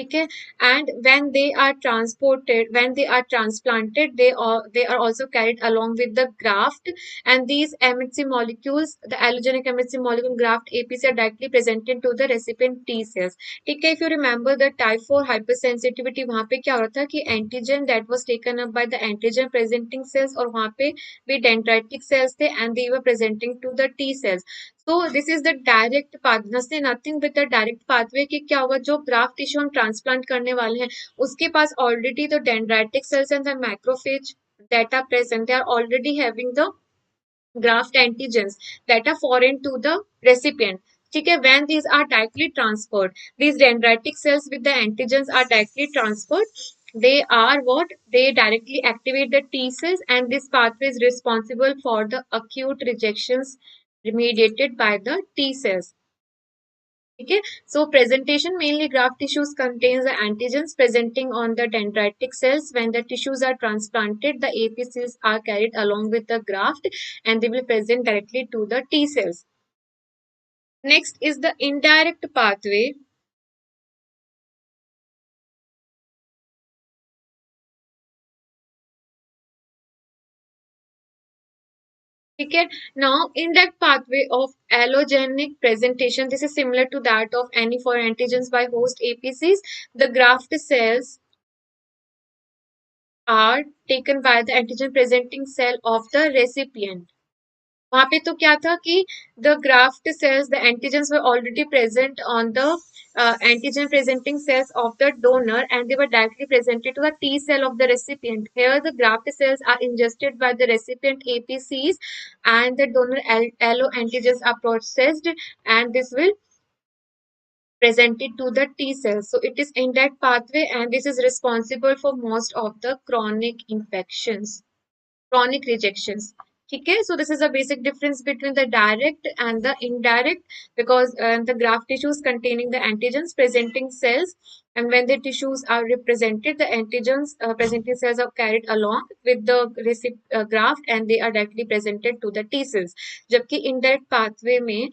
Okay, and when they are transported, when they are transplanted, they are also carried along with the graft, and these MHC molecules, the allogenic MHC molecule graft APC, are directly presented to the recipient T cells. ठीक है, if you remember the type 4 hypersensitivity, वहाँ पे क्या हो रहा था कि antigen that was taken up by the antigen presenting cells, और वहाँ पे भी dendritic cells थे, and they were presenting to the T cells. So this is the direct path, nothing with the direct pathway कि क्या होगा, जो graft tissue हम ट्रांसप्लांट करने वाले हैं उसके पास already the dendritic cells and the macrophage that are present, they are already having the graft antigens that are foreign to the recipient. ठीक है, when these are directly transferred, these dendritic cells with the antigens are directly transferred, they are what, they directly activate the T cells, and this pathway is responsible for the acute rejections mediated by the T cells. Okay, so presentation, mainly graft tissues contains the antigens presenting on the dendritic cells. When the tissues are transplanted, the APCs are carried along with the graft, and they will present directly to the T cells. Next is the indirect pathway. Okay, now indirect pathway of allogenic presentation. This is similar to that of any foreign antigens by host APCs. The graft cells are taken by the antigen presenting cell of the recipient. वहां पे तो क्या था कि the graft cells, the antigens were already present on the antigen presenting cells of the donor, and they were directly presented to the T cell of the recipient. Here the graft cells are ingested by the recipient APCs, and the donor allo antigens are processed, and this will presented to the T cells. So it is in that pathway, and this is responsible for most of the chronic infections, chronic rejections. ठीक है, so this is a basic difference between the direct and the indirect, because the graft tissues containing the antigens presenting cells, and when the tissues are represented, the antigens presenting cells are carried along with the graft, and they are directly presented to the T cells. जबकि indirect pathway में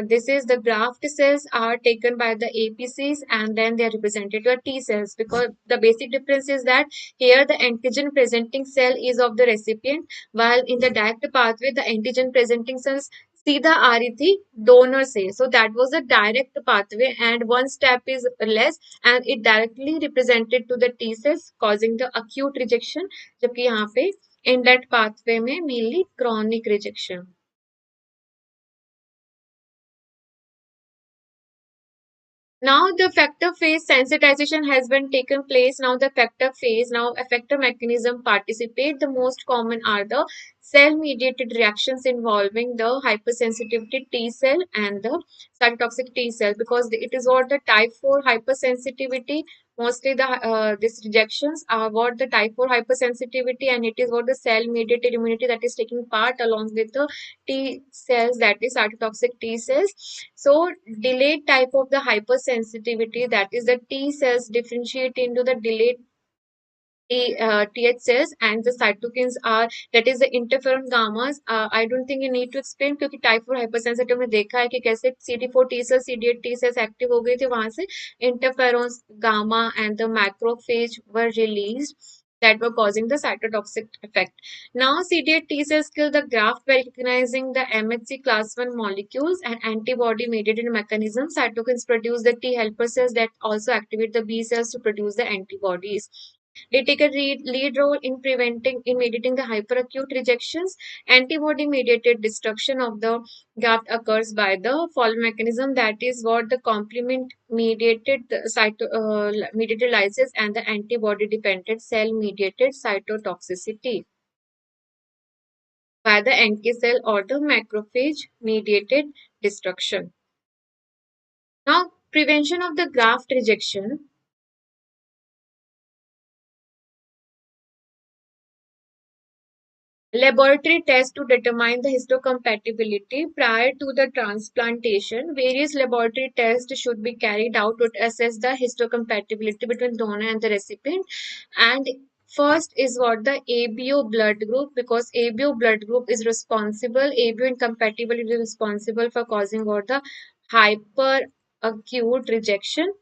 this is the graft cells are taken by the APCs, and then they are represented to T cells, because the basic difference is that here the antigen presenting cell is of the recipient, while in the direct pathway the antigen presenting cells सीधा आ रही थी donor से. So that was the direct pathway, and one step is less, and it directly represented to the T cells, causing the acute rejection. जबकि यहाँ पे in that pathway में mainly chronic rejection. Now the effector phase sensitization has been taken place. Now the effector phase, now effector mechanism participate. The most common are the cell-mediated reactions involving the hypersensitivity T cell and the cytotoxic T cell, because it is what the type 4 hypersensitivity. Mostly the these rejections are what the type 4 hypersensitivity, and it is what the cell-mediated immunity that is taking part along with the T cells, that is cytotoxic T cells. So delayed type of the hypersensitivity, that is the T cells differentiate into the delayed TH cells, and the cytokines are, that is the interferon gammas. I don't think you need to explain, क्योंकि type 4 hypersensitive में देखा है कि कैसे CD4 T cells, CD8 T cells active हो गए थे वहां से, interferons gamma and the macrophage were released that were causing the cytotoxic effect. Now CD8 T cells kill the graft by recognizing the MHC class 1 molecules and antibody mediated mechanism. Cytokines produce the T helper cells that also activate the B cells to produce the antibodies. They take a lead role in preventing, in mediating the hyperacute rejections. Antibody-mediated destruction of the graft occurs by the following mechanism. That is what the complement-mediated mediated lysis and the antibody-dependent cell-mediated cytotoxicity by the NK cell or the macrophage-mediated destruction. Now, prevention of the graft rejection. Laboratory tests to determine the histocompatibility prior to the transplantation. Various laboratory tests should be carried out to assess the histocompatibility between donor and the recipient. And first is what the ABO blood group, because ABO blood group is responsible, ABO incompatibility is responsible for causing what the hyperacute rejection.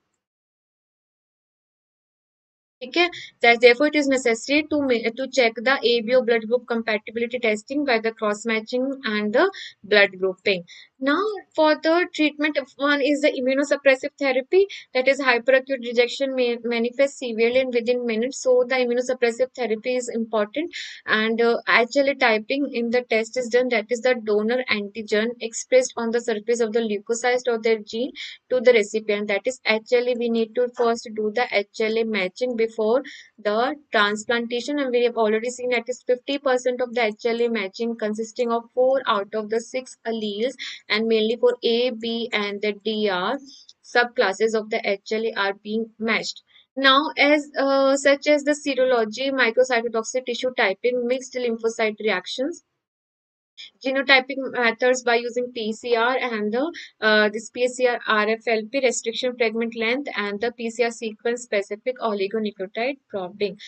Okay, that therefore it is necessary to check the ABO blood group compatibility testing by the cross matching and the blood grouping. Now, for the treatment, one is the immunosuppressive therapy, that is hyperacute rejection may manifest severely and within minutes. So the immunosuppressive therapy is important, and HLA typing in the test is done. That is the donor antigen expressed on the surface of the leukocyte or their gene to the recipient. That is HLA. We need to first do the HLA matching before the transplantation, and we have already seen that is 50% of the HLA matching, consisting of 4 out of the 6 alleles, and mainly for A, B, and the DR subclasses of the HLA are being matched. Now, as such as the serology, microcytotoxic tissue typing, mixed lymphocyte reactions, genotyping methods by using PCR and the this PCR RFLP, restriction fragment length, and the PCR sequence specific oligonucleotide probing.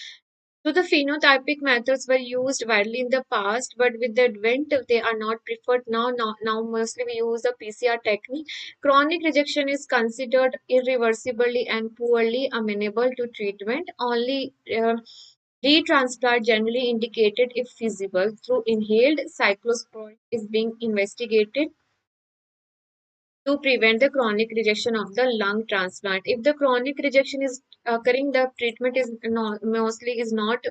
So the phenotypic methods were used widely in the past, but with the advent, they are not preferred now. Now mostly we use the PCR technique. Chronic rejection is considered irreversibly and poorly amenable to treatment. Only retransplant, generally indicated if feasible, through inhaled cyclosporine is being investigated to prevent the chronic rejection of the lung transplant. If the chronic rejection is occurring, the treatment is mostly is not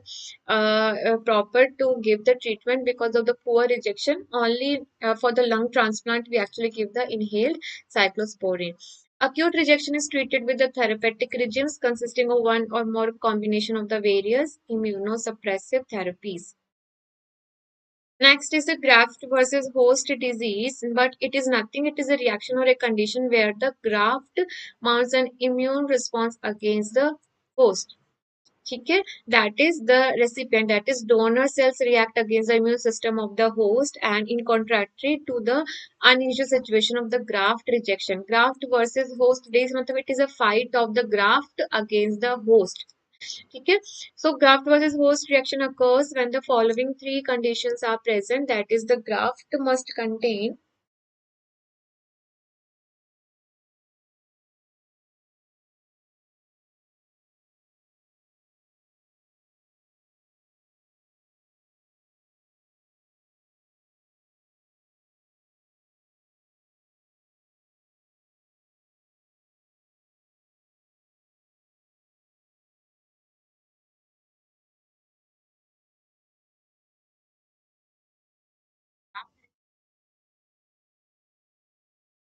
proper to give the treatment because of the poor rejection. Only for the lung transplant, we actually give the inhaled cyclosporine. Acute rejection is treated with the therapeutic regimes consisting of one or more combination of the various immunosuppressive therapies. Next is the graft versus host disease, but it is nothing. It is a reaction or a condition where the graft mounts an immune response against the host. ठीक है, that is the recipient, that is donor cells react against the immune system of the host, and in contrary to the unusual situation of the graft rejection. Graft versus host disease मतलब it is a fight of the graft against the host. ठीक है, so graft versus host reaction occurs when the following three conditions are present. That is, the graft must contain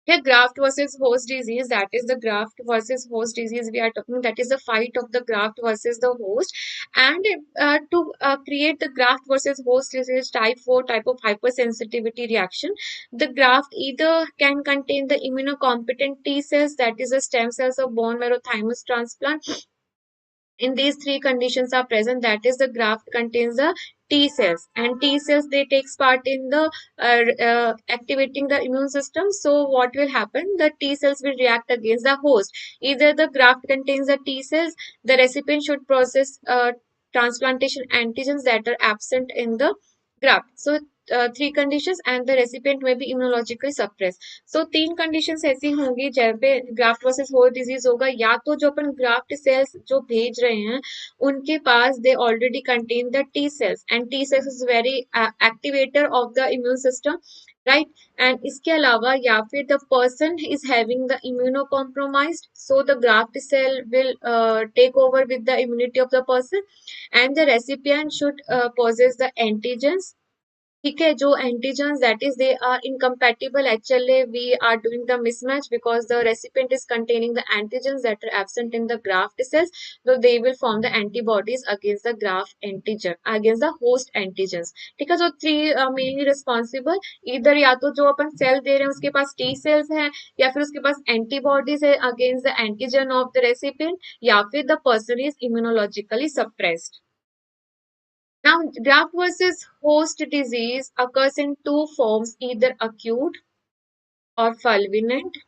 here graft versus host disease. That is the graft versus host disease we are talking. That is the fight of the graft versus the host. And to create the graft versus host disease type 4 type of hypersensitivity reaction, the graft either can contain the immunocompetent T cells, that is the stem cells of bone marrow thymus transplant. In these three conditions are present, that is the graft contains the T cells, and T cells, they takes part in the activating the immune system. So what will happen, the T cells will react against the host. Either the graft contains the T cells, the recipient should process transplantation antigens that are absent in the graft. So three conditions, and the recipient may be immunologically suppressed. So तीन conditions ऐसी होंगी जहाँ पे graft versus host disease होगा, या तो जो अपन graft cells जो भेज रहे हैं उनके पास they already contain the T cells, and T cells is very activator of the immune system, right? And इसके अलावा या फिर the person is having the immunocompromised, so the graft cell will take over with the immunity of the person, and the recipient should possess the antigens. ठीक है, जो antigens that is they are incompatible, actually we are doing the mismatch because the recipient is containing the antigens that are absent in the graft cells, so they will form the antibodies against the graft antigen, against the host antigens. ठीक है, so three mainly responsible, either या तो जो अपन cell दे रहे हैं उसके पास T cells है, या फिर उसके पास antibodies है against the antigen of the recipient, या फिर the person is immunologically suppressed. Now, graft versus host disease occurs in two forms, either acute or fulminant.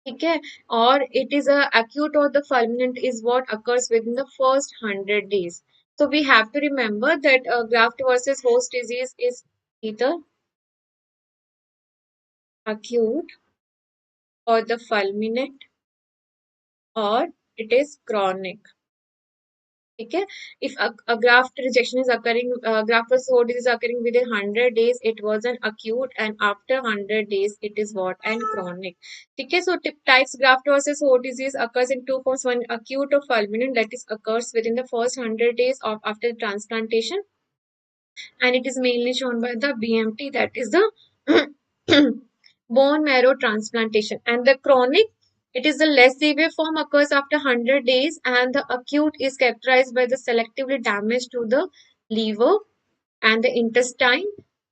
ठीक है, और it is a acute or the fulminant is what occurs within the first 100 days. So we have to remember that graft versus host disease is either acute or the fulminant, or it is chronic. ठीक है, if a graft rejection is occurring, graft versus host disease is occurring within 100 days, it was an acute, and after 100 days it is what, and chronic. ठीक है, so types graft versus host disease occurs in two forms, one acute or fulminant, that is occurs within the first 100 days of after transplantation, and it is mainly shown by the BMT, that is the bone marrow transplantation. And the chronic, it is the less severe form, occurs after 100 days, and the acute is characterized by the selectively damage to the liver and the intestine.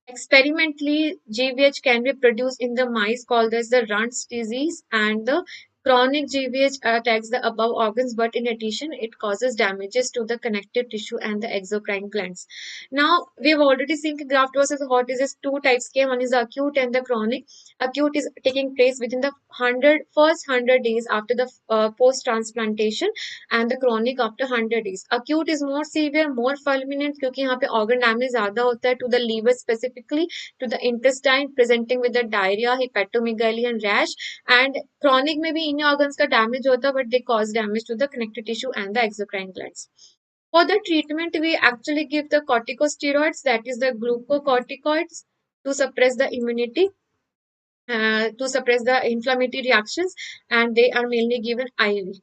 Experimentally, GVH can be produced in the mice called as the Runts disease, and the chronic GVH attacks the above organs, but in addition, it causes damages to the connective tissue and the exocrine glands. Now, we have already seen graft versus host disease two types के, one is the acute and the chronic. Acute is taking place within the first 100 days after the post transplantation, and the chronic after 100 days. Acute is more severe, more fulminant, क्योंकि यहाँ पे organ damage ज़्यादा होता है to the liver specifically, to the intestine, presenting with the diarrhea, hepatomegaly and rash. And chronic में भी इन्हीं organs का damage होता है, but they cause damage to the connective tissue and the exocrine glands. For the treatment, we actually give the corticosteroids, that is the glucocorticoids, to suppress the immunity, to suppress the inflammatory reactions, and they are mainly given IV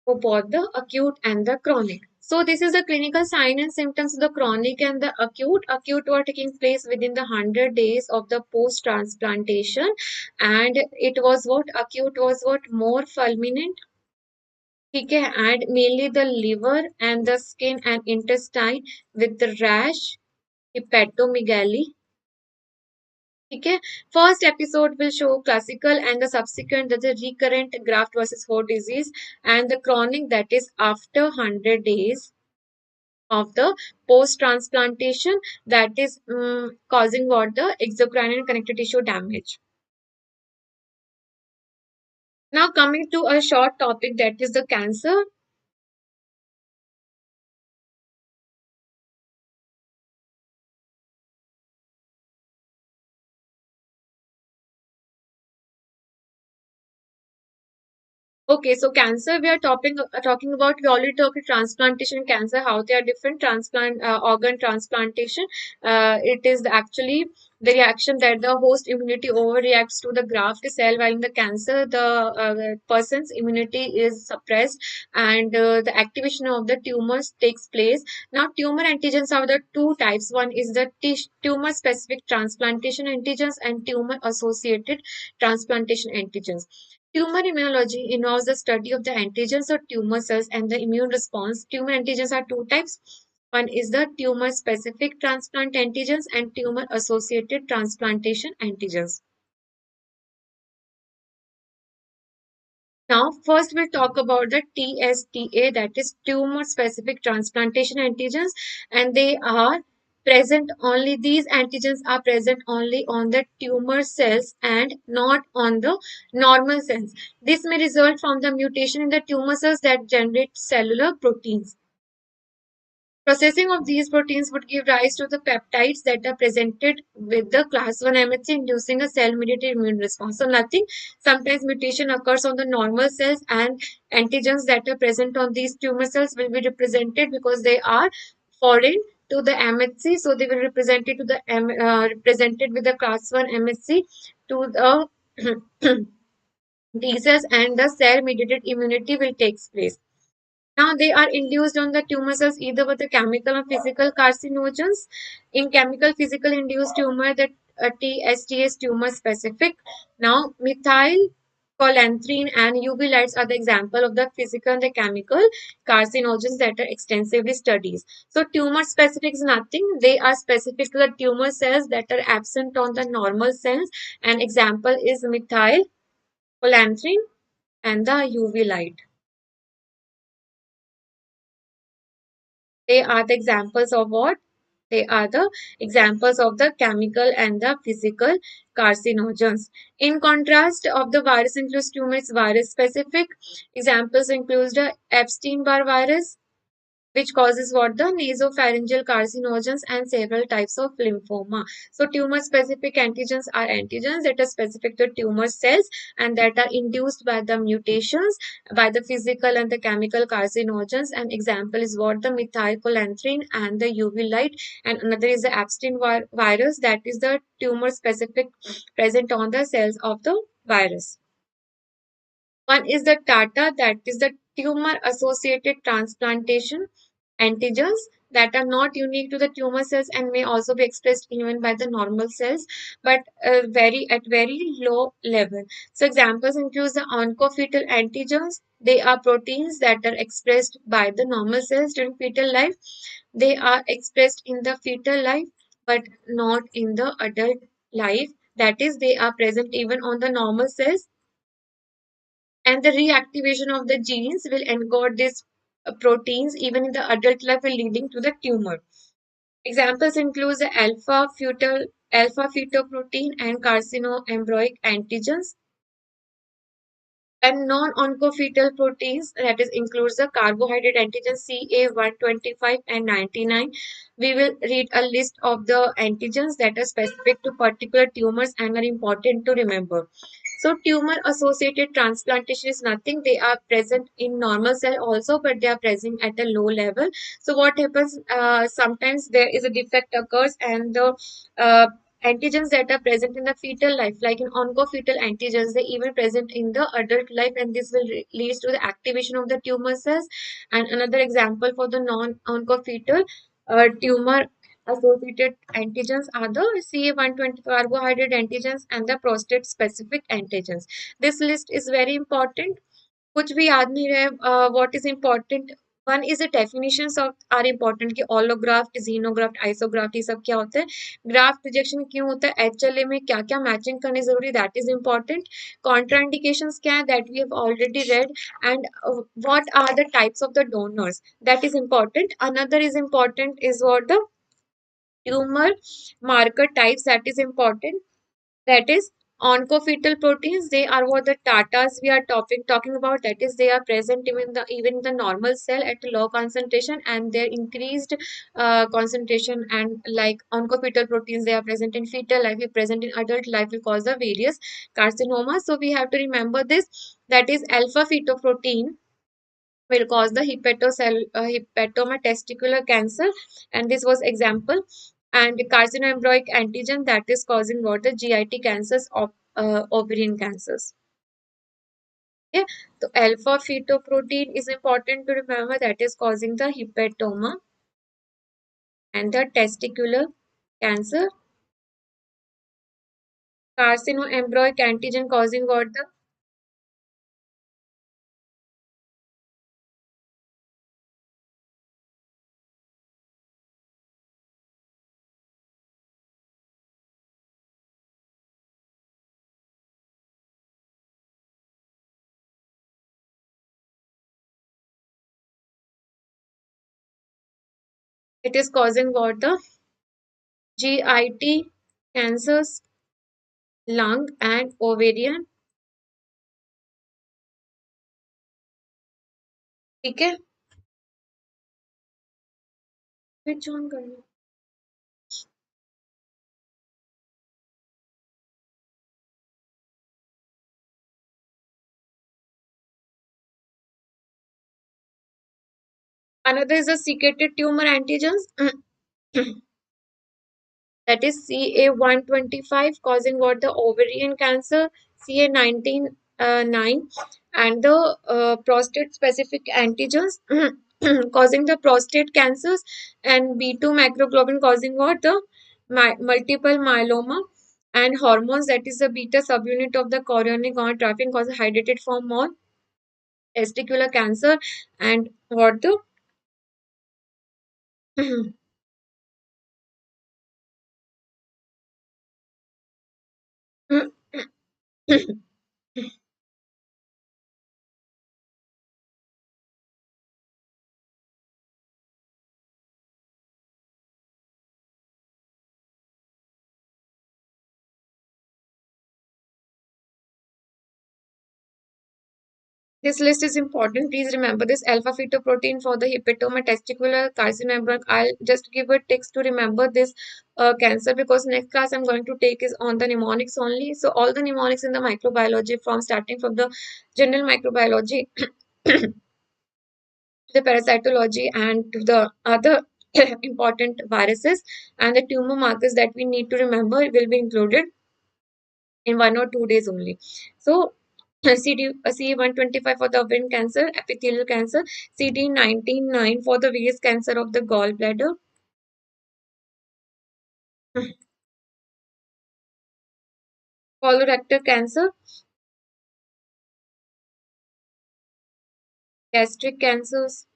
for both the acute and the chronic. So this is the clinical sign and symptoms of the chronic and the acute. Acute were taking place within the 100 days of the post-transplantation, and it was what, acute was what, more fulminant. ठीक है, and mainly the liver and the skin and intestine with the rash, hepatomegaly. ठीक है, first episode will show classical, and the subsequent, that is recurrent graft versus host disease, and the chronic, that is after 100 days of the post transplantation, that is causing what, the exocrine and connective tissue damage. Now coming to a short topic, that is the cancer. Okay, so cancer we are talking about. We already talked transplantation, cancer, how they are different. Transplant organ transplantation. It is actually the reaction that the host immunity overreacts to the graft cell, while in the cancer the person's immunity is suppressed, and the activation of the tumors takes place. Now, tumor antigens are the two types. One is the tumor specific transplantation antigens and tumor associated transplantation antigens. Tumor immunology involves the study of the antigens of tumor cells and the immune response. Tumor antigens are two types. One is the tumor-specific transplant antigens and tumor-associated transplantation antigens. Now, first we'll talk about the TSTA, that is tumor-specific transplantation antigens, and they are present only, these antigens are present only on the tumor cells and not on the normal cells. This may result from the mutation in the tumor cells that generate cellular proteins. Processing of these proteins would give rise to the peptides that are presented with the class 1 MHC, inducing a cell-mediated immune response. So nothing, sometimes mutation occurs on the normal cells, and antigens that are present on these tumor cells will be represented because they are foreign to the MHC. So they will represented to the represented with the class 1 MHC to the T cells, and the cell-mediated immunity will take place. Now they are induced on the tumor cells either with the chemical or physical carcinogens. In chemical physical induced tumor, the TST is tumor specific. Now methyl colanthine and UV lights are the example of the physical and the chemical carcinogens that are extensively studied. So tumor specific is nothing. They are specific to the tumor cells that are absent on the normal cells. An example is methyl colanthine and the UV light. They are the examples of what? They are the examples of the chemical and the physical carcinogens. In contrast of the virus includes tumors virus specific. Examples include the Epstein-Barr virus, which causes what? The nasopharyngeal carcinogens and several types of lymphoma. So tumor specific antigens are antigens that are specific to tumor cells and that are induced by the mutations by the physical and the chemical carcinogens. An example is what? The methylcolanthine and the UV light, and another is the Epstein virus, that is the tumor specific present on the cells of the virus. One is the TATA, that is the tumor associated transplantation antigens that are not unique to the tumor cells and may also be expressed even by the normal cells, but very at very low level. So examples include the oncofetal antigens. They are proteins that are expressed by the normal cells during fetal life. They are expressed in the fetal life but not in the adult life. That is, they are present even on the normal cells, and the reactivation of the genes will encode these proteins even in the adult life, leading to the tumor. Examples include the alpha fetoprotein and carcinoembryonic antigens, and non-oncofetal proteins, that is includes the carbohydrate antigens CA125 and 99. We will read a list of the antigens that are specific to particular tumors and are important to remember. So tumor associated transplantation is nothing. They are present in normal cell also, but they are present at a low level. So what happens? Sometimes there is a defect occurs, and the uh, antigens that are present in the fetal life, like in oncofetal antigens, they even present in the adult life, and this will lead to the activation of the tumor cells. And another example for the non-oncofetal tumor associated antigens are the CA120 carbohydrate antigens and the prostate specific antigens. This list is very important. कुछ भी याद नहीं रहे, what is important? One is the definitions of are important कि allograft, xenograft, isograft, ये सब क्या होते हैं, ग्राफ्ट रिजेक्शन क्यों होता है, एचएलए में क्या क्या मैचिंग करनी जरूरी, दैट इज इम्पोर्टेंट, कॉन्ट्राइंडिकेशंस क्या है, that we have already read, and what are the types of the donors, that is important. Another is important is what the tumor marker types, that is important. That is oncofetal proteins. They are what the tatas we are talking about. That is, they are present even the normal cell at a low concentration, and their increased concentration, and like oncofetal proteins, they are present in fetal life, if present in adult life, will cause the various carcinomas. So we have to remember this. That is, alpha fetoprotein will cause the hepatoma testicular cancer, and this was example. And carcinoembryonic antigen, that is causing what? The GIT cancers of ovarian cancers. Okay, so alpha fetoprotein is important to remember, that is causing the hepatoma and the testicular cancer. Carcinoembryonic antigen causing what? The it is causing what? The GIT cancers, lung and ovarian. ठीक है, switch on करना. Another is the secreted tumor antigens. That is CA125 causing what the ovarian cancer, CA19 9, and the prostate specific antigens causing the prostate cancers, and B2 microglobin causing what the multiple myeloma, and hormones, that is the beta subunit of the chorionic gonadotropin causes hydrated form of testicular cancer, and what the This list is important. Please remember this alpha fetoprotein for the hepatoma testicular carcinoma. I'll just give a text to remember this cancer, because next class I'm going to take is on the mnemonics only. So all the mnemonics in the microbiology, from starting from the general microbiology to the parasitology and to the other important viruses and the tumor markers that we need to remember will be included in 1 or 2 days only. So CD125 for the ovarian cancer, epithelial cancer, CD19 9 for the various cancer of the gallbladder, colorectal cancer, gastric cancers.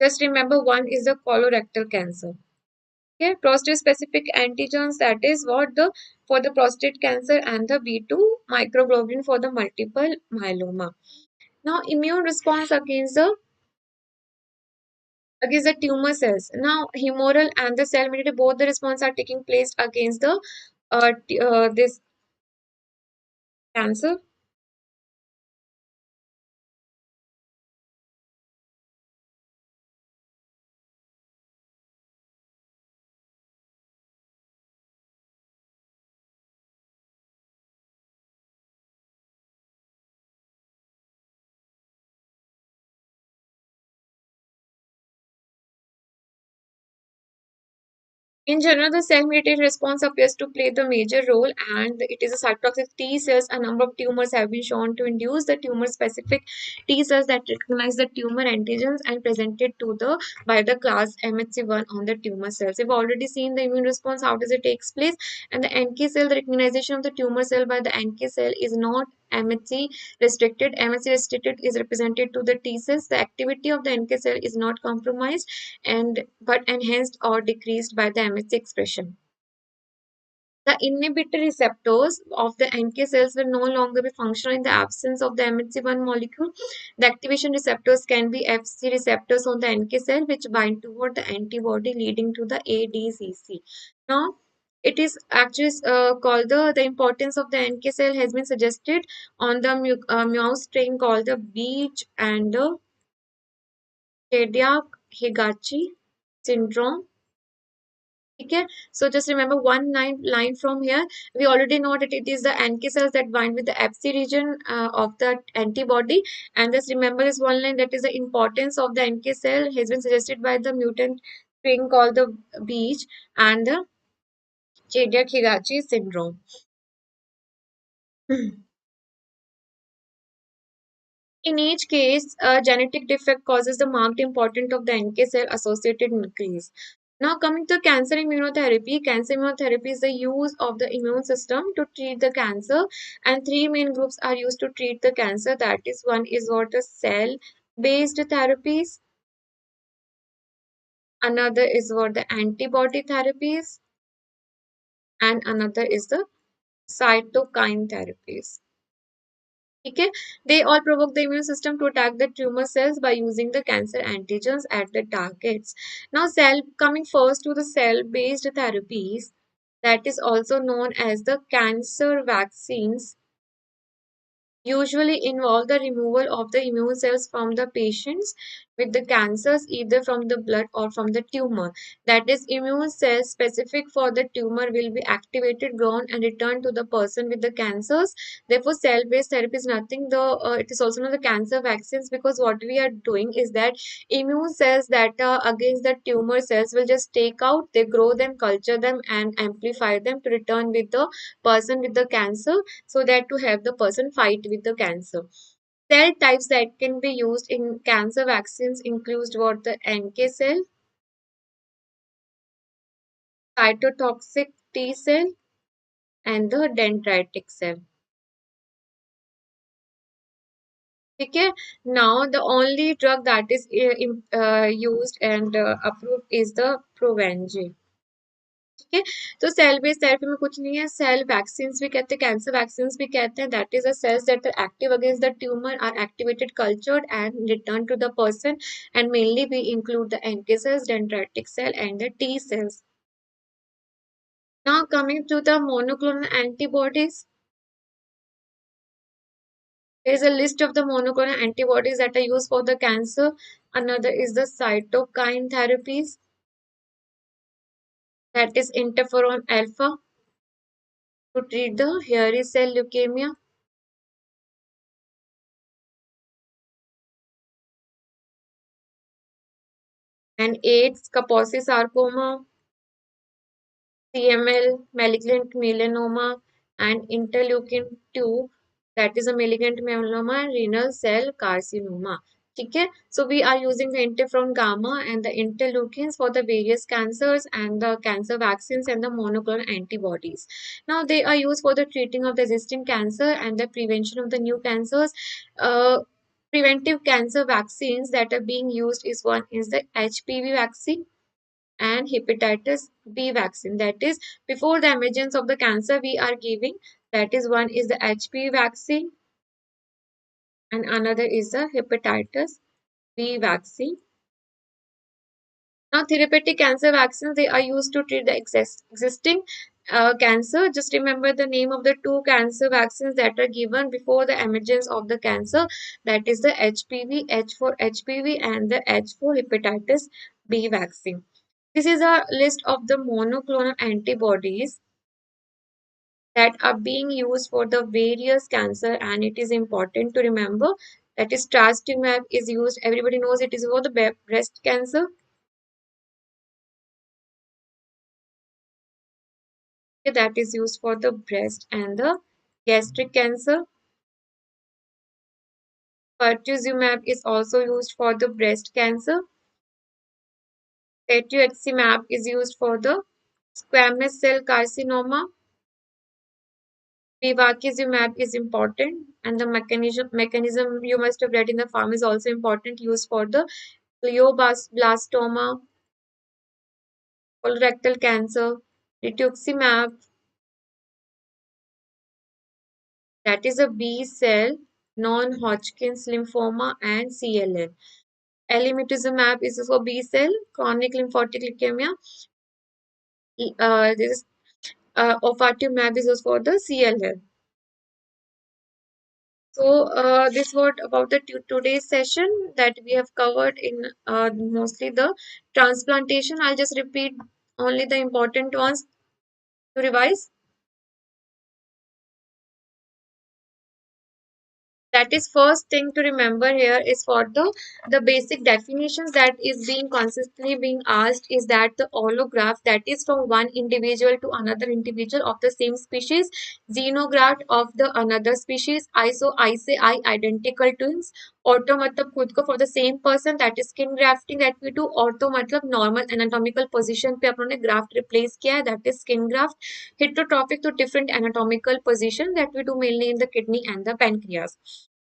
Just remember one is the colorectal cancer. Okay, prostate specific antigens, that is what the for the prostate cancer, and the B2 microglobulin for the multiple myeloma. Now immune response against the tumor cells. Now, humoral and the cell mediated, both the response are taking place against the this cancer. In general, the cell-mediated response appears to play the major role, and it is a cytotoxic T cells. A number of tumors have been shown to induce the tumor-specific T cells that recognize the tumor antigens and presented to the by the class MHC1 on the tumor cells. We've already seen the immune response. How does it take place? And the NK cell, the recognition of the tumor cell by the NK cell is not MHC restricted. MHC restricted is represented to the T cells. The activity of the NK cell is not compromised and but enhanced or decreased by the MHC expression. The inhibitory receptors of the NK cells will no longer be functional in the absence of the MHC1 molecule. The activation receptors can be Fc receptors on the NK cell, which bind toward the antibody, leading to the ADCC. Now, it is actually called the importance of the NK cell has been suggested on the mouse strain called the Beach and the Shediac Higachi syndrome. Okay, so just remember one line from here. We already know that it is the NK cells that bind with the Fc region of the antibody. And just remember this one line, that is the importance of the NK cell has been suggested by the mutant strain called the Beach and the Chediak Higachi syndrome. In each case, a genetic defect causes the marked importance of the NK cell associated increase. Now, coming to cancer immunotherapy is the use of the immune system to treat the cancer, and three main groups are used to treat the cancer. That is, one is what the cell-based therapies, another is what the antibody therapies, and another is the cytokine therapies. ठीक है. They all provoke the immune system to attack the tumor cells by using the cancer antigens at the targets. Now, cell coming first to the cell-based therapies, that is also known as the cancer vaccines, usually involve the removal of the immune cells from the patients with the cancers, either from the blood or from the tumor. That is, immune cells specific for the tumor will be activated, grown, and returned to the person with the cancers. Therefore, cell-based therapy is nothing. It is also known the cancer vaccines, because what we are doing is that immune cells that are against the tumor cells will just take out, they grow them, culture them, and amplify them to return with the person with the cancer, so that to help the person fight with the cancer. Cell types that can be used in cancer vaccines include what the NK cell, cytotoxic T cell, and the dendritic cell. Okay. Now, the only drug that is used and approved is the Provenge. ठीक है. तो cell based therapy में कुछ नहीं है, cell vaccine भी कहते हैं, कैंसर वैक्सीन भी कहते हैं. That is a cells that are active against the tumour are activated, cultured and return to the person, and mainly we include the NK cells, dendritic cell, and the T cells. Now coming to the monoclonal antibodies, there is a list of the monoclonal antibodies that are used for the cancer. Another is the cytokine therapies, that is interferon alpha to treat the hairy cell leukemia, and AIDS, Kaposi sarcoma, CML, malignant melanoma, and interleukin 2, that is a malignant melanoma, and renal cell carcinoma. Okay, so we are using the interferon gamma and the interleukins for the various cancers and the cancer vaccines and the monoclonal antibodies. Now they are used for the treating of the existing cancer and the prevention of the new cancers. Preventive cancer vaccines that are being used is one is the HPV vaccine and hepatitis B vaccine. That is, before the emergence of the cancer, we are giving. That is, one is the HPV vaccine and another is the hepatitis B vaccine. Now, therapeutic cancer vaccines, they are used to treat the existing cancer. Just remember the name of the two cancer vaccines that are given before the emergence of the cancer. That is the HPV, H for HPV, and the H for hepatitis B vaccine. This is a list of the monoclonal antibodies that are being used for the various cancer, and it is important to remember that is trastuzumab is used. Everybody knows it is for the breast cancer. That is used for the breast and the gastric cancer. Pertuzumab is also used for the breast cancer. Cetuximab is used for the squamous cell carcinoma. Bevacizumab is important, and the mechanism you must have read in the farm is also important, used for the glioblastoma, colorectal cancer. Rituximab, that is a B cell, non-Hodgkin's lymphoma, and CLL. Alemtuzumab is for B cell, chronic lymphocytic leukemia. This is ofatumumab is for the CLL. So, this was about the today's session that we have covered in mostly the transplantation. I'll just repeat only the important ones to revise. That is first thing to remember here is for the basic definitions that is being consistently being asked is that the allograft, that is from one individual to another individual of the same species, xenograft of the another species, I say I identical twins, ortho मतलब खुद को for the same person, that is skin grafting that we do. Ortho मतलब normal anatomical position पे अपनों ने graft replace किया है, that is skin graft. Heterotrophic to different anatomical position that we do mainly in the kidney and the pancreas.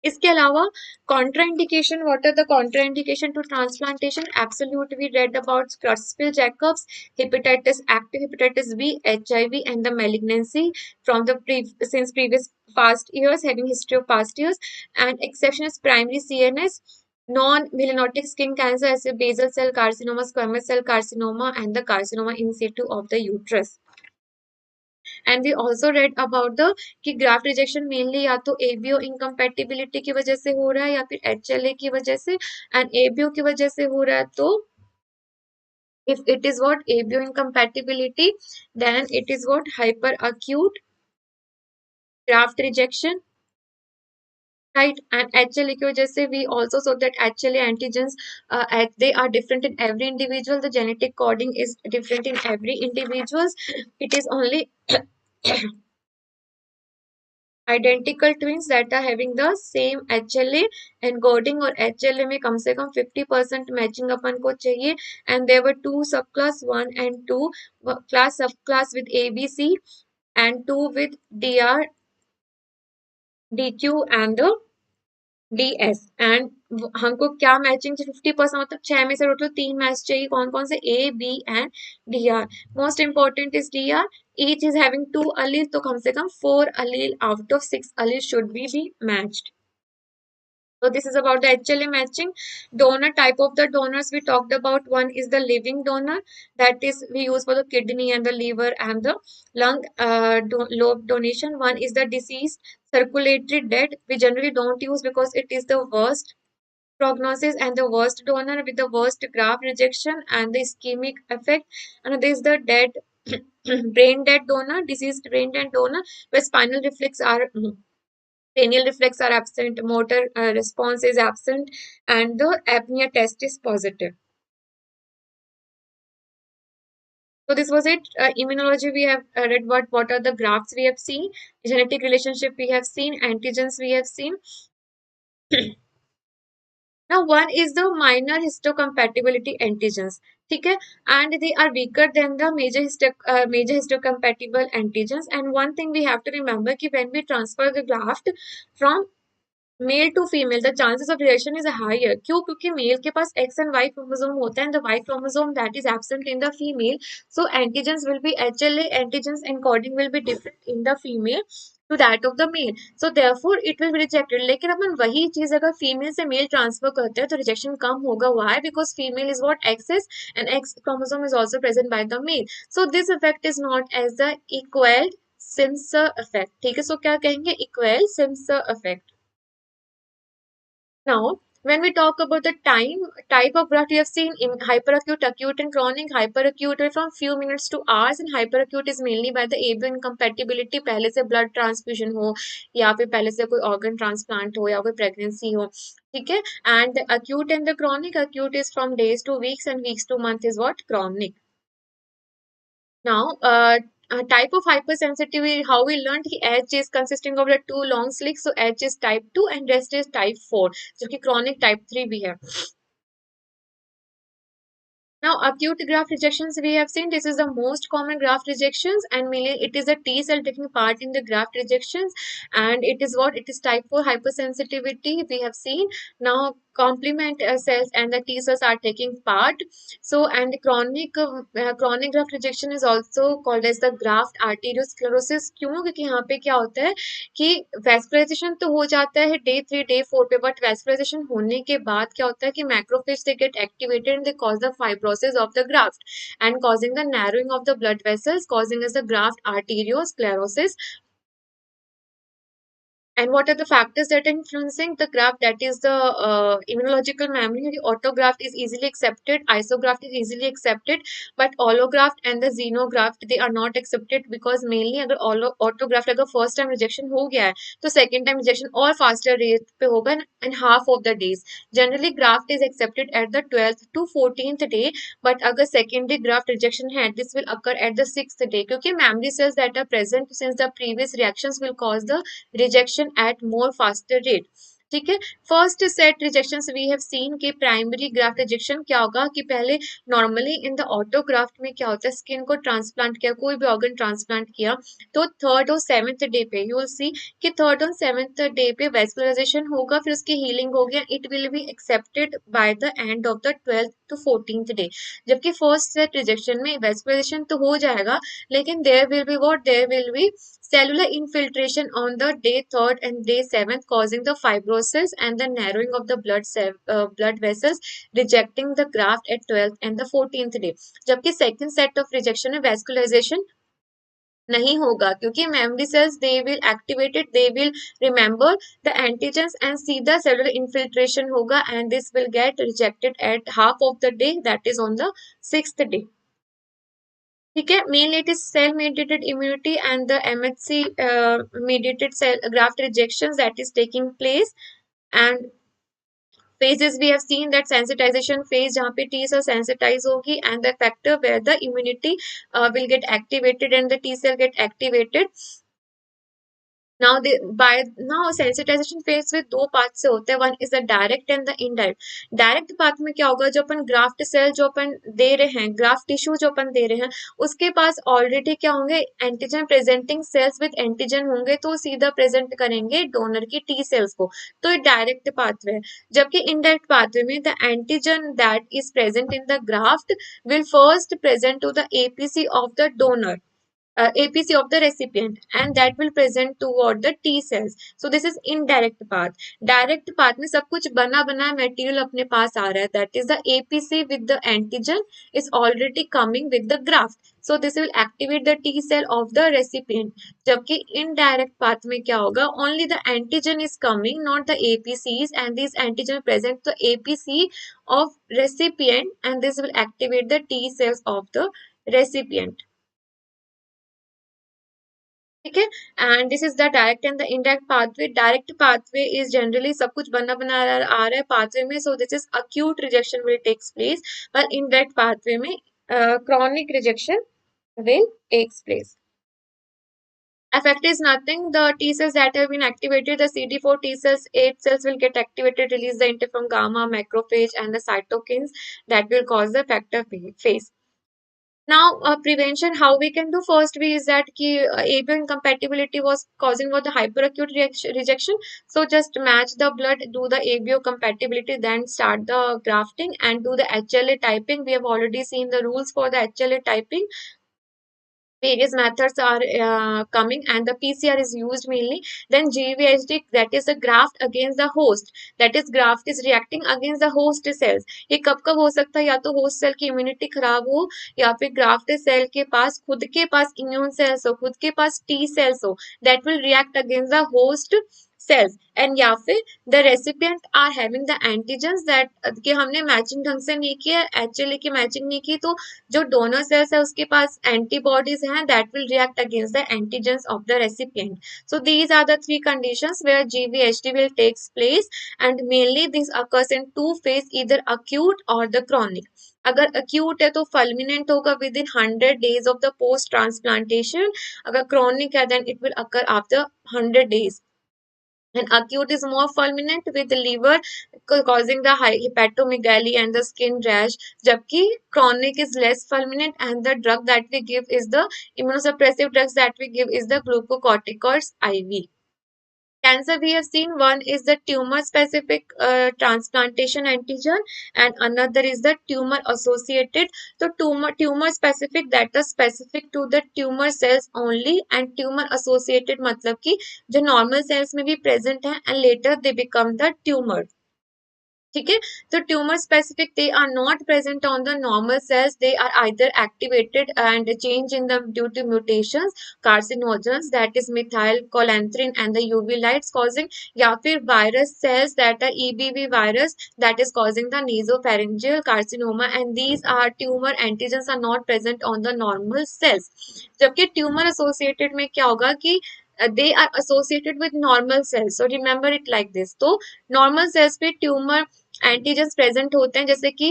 इसके अलावा contraindication, what are the contraindication to transplantation? Absolute, we read about Creutzfeldt Jacobs, hepatitis, active hepatitis B, HIV, and the malignancy from the since previous past years, having history of past years, and exception is primary CNS, non-melanotic skin cancer as a basal cell carcinoma, squamous cell carcinoma, and the carcinoma in situ of the uterus. And we also read about the कि graft rejection mainly या तो ABO incompatibility की वजह से हो रहा है या फिर एचएलए की वजह से, एंड एबीओ की वजह से हो रहा है तो if it is what ABO incompatibility, then it is what hyper acute graft rejection, right? And HLA की वजह से we also saw that HLA antigens they are different in every individual. The genetic coding is different in every individuals. It is only identical twins that are having the same HLA encoding और HLA में कम से कम 50% matching अपन को चाहिए, and there were two subclass 1 and 2 class subclass with ABC and 2 with DR, DQ and the DS, and हमको क्या matching चाहिए 50%, मतलब 6 में से टोटल 3 मैच चाहिए, कौन कौन से A B and DR. Most important is DR, each is having 2 alleles, तो कम से कम 4 allele out of 6 alleles should be matched. So this is about the HLA matching. Donor, type of the donors we talked about. One is the living donor, that is we use for the kidney and the liver and the lung lobe donation. One is the deceased circulatory dead. We generally don't use because it is the worst prognosis and the worst donor with the worst graft rejection and the ischemic effect. And this is the dead brain dead donor, deceased brain dead donor, where spinal reflex are cranial reflex are absent, motor response is absent, and the apnea test is positive. So this was it. Immunology, we have read what are the grafts we have seen, genetic relationship we have seen, antigens we have seen. Now one is the minor histocompatibility antigens, ठीक है, and they are weaker than the major histocompatible antigens. And one thing we have to remember कि when we transfer the graft from male to female the chances of reaction is higher. क्यों? क्योंकि male के पास X and Y chromosome होता है, the Y chromosome that is absent in the female. So antigens will be HLA antigens encoding will be different in the female to that of the male, so therefore it will be rejected. लेकिन अपन वही चीज अगर female से mail transfer करते हैं तो rejection कम होगा. Why? Because female is what XX and X chromosome is also present by the male. So this effect is not as the equal similar effect. ठीक है, सो क्या कहेंगे? Equal similar effect. Now, when we talk about the type of graft, we have seen in hyperacute, acute, and chronic. Hyperacute है from few minutes to hours, and hyperacute is mainly by the ABO incompatibility. पहले से blood transfusion हो या फिर पहले से कोई organ transplant हो या कोई pregnancy हो, ठीक है. And the acute and the chronic, acute is from days to weeks and weeks to month is what? Chronic. Now, type of hypersensitivity, how we learned कि H is consisting of the two long slits, so H is type 2 and rest is type 4, जो कि chronic type 3 भी है. Now, acute graft rejections we have seen, this is the most common graft rejections, and mainly it is a T cell taking part in the graft rejections, and it is what? It is type 4 hypersensitivity we have seen. Now, complement cells and the T cells are taking part. So, and chronic graft rejection is also called as the graft arteriosclerosis. क्यों? क्योंकि यहाँ पे क्या होता है कि vascularisation तो हो जाता है डे 3 डे 4 पे, बट वैस्कुलराइजेशन होने के बाद क्या होता है कि macrophage they get activated and they cause the fibrosis of the graft and causing the narrowing of the blood vessels, causing as the graft arteriosclerosis. And what are the factors that are influencing the graft? That is the immunological memory. The autograft is easily accepted, isograft is easily accepted, but allograft and the xenograft they are not accepted because mainly अगर autograft अगर first time rejection हो गया है तो second time rejection और faster rate पे होगा and half of the days. Generally graft is accepted at the 12th to 14th day, but अगर secondary graft rejection है this will occur at the 6th day क्योंकि memory cells that are present since the previous reactions will cause the rejection at more faster rate. ठीक है। First set rejection we have seen कि primary graft rejection क्या होगा कि पहले normally in the autograft में क्या होता है, स्किन को ट्रांसप्लांट किया, कोई भी ऑर्गन ट्रांसप्लांट किया, तो थर्ड और सेवेंथ डे पे यू विल सी कि थर्ड और सेवेंथ डे पे वेस्कुलराइजेशन होगा, फिर उसकी हीलिंग होगी, it will be accepted by the end of the 12th to 14th day. जबकि फर्स्ट सेट रिजेक्शन में वेस्कुलराइजेशन तो हो जाएगा, लेकिन there will be cellular infiltration on the day third and day seventh, causing the fibrosis and the narrowing of the blood vessels, rejecting the graft at 12th and the 14th day। जबकि second set of rejection में vascularization नहीं होगा, क्योंकि memory cells they will activated, they will remember the antigens and see the cellular infiltration होगा, and this will get rejected at half of the day, that is on the 6th day। ठीक है। Mainly it is cell mediated immunity and the MHC mediated cell graft rejections that is taking place। and phases we have seen that sensitization phase जहाँ पे T cell sensitize होगी, and the factor where the immunity will get activated and the T cell get activated। now sensitization phase में दो part से होते हैं, one is the direct and the indirect. Direct part में क्या होगा, जो अपन ग्राफ्ट सेल जो अपन दे रहे हैं, ग्राफ्ट टिश्यू जो अपन दे रहे हैं, उसके पास ऑलरेडी क्या होंगे, antigen presenting sales with antigen होंगे, तो सीधा प्रेजेंट करेंगे डोनर की टी सेल्स को, तो ये डायरेक्ट पाथवे है। जबकि इनडायरेक्ट पाथवे में the antigen that is present in the graft will first present to the APC of the donor, APC of the recipient, and that will present toward the T cells। So this is indirect path। Direct path में सब कुछ बना बनाया material अपने पास आ रहा है, that is the APC with the antigen is already coming with the graft, so this will activate the T cell of the recipient। जबकि indirect path में क्या होगा, only the antigen is coming, not the APCs, and these antigen present the APC of recipient, and this will activate the T cells of the recipient। ठीक है। And this is the direct and the indirect pathway. Direct pathway is generally सब कुछ बना बना आ रहा है pathway में, so this is acute rejection will takes place, पर इनडायरेक्ट पाथवे में chronic rejection will takes place। Effect is nothing. The T cells that have been activated, the CD4 T cells, 8 cells will get activated, release the interferon gamma, macrophage, and the cytokines that will cause the effector phase। Now, prevention, how we can do, first way is that ki, ABO incompatibility was causing for the hyperacute rejection. So just match the blood, do the ABO compatibility, then start the grafting and do the HLA typing। We have already seen the rules for the HLA typing, various methods are coming, and the PCR is used mainly। Then GVHD, that is the graft against the host, that is graft is reacting against the host cells। ये कब कब हो सकता है, या तो host cell की immunity खराब हो, या फिर ग्राफ्ट सेल के पास खुद के पास इम्यून सेल्स हो, खुद के पास टी सेल्स हो, that will react against the host cells, and या फिर the recipient are having the antigens that कि हमने मैचिंग ढंग से नहीं किया, HLA की मैचिंग नहीं की, तो जो डोनर सेल्स है उसके पास एंटीबॉडीज हैं, that will react against the antigens of the recipient। So these are the three conditions where GVHD will takes place, and mainly this occurs in two phase, either acute or the chronic। अगर acute है तो fulminant होगा within 100 days of the post transplantation, अगर chronic है then it will occur after 100 days। And acute is more fulminant with the liver causing the hepatomegaly and the skin rash, jabki chronic is less fulminant, and the drug that we give is the immunosuppressive drugs that we give is the glucocorticoids IV। Cancer we have seen, one is the tumor specific transplantation antigen, and another is the tumor associated। So tumor specific, that is specific to the tumor cells only, and tumor associated मतलब कि जो normal cells में भी present है and later they become the tumor। ठीक है। तो tumour specific they are not present on the normal cells, they are either activated and change in the due to mutations, carcinogens that is methylcholanthrene and the UV lights causing, या फिर virus cells that are EBV virus that is causing the nasopharyngeal carcinoma, and these are tumour antigens are not present on the normal cells. जबकि tumour associated में क्या होगा कि they are associated with normal cells, so remember it like this। तो normal cells पे tumour antigens present होते हैं, जैसे कि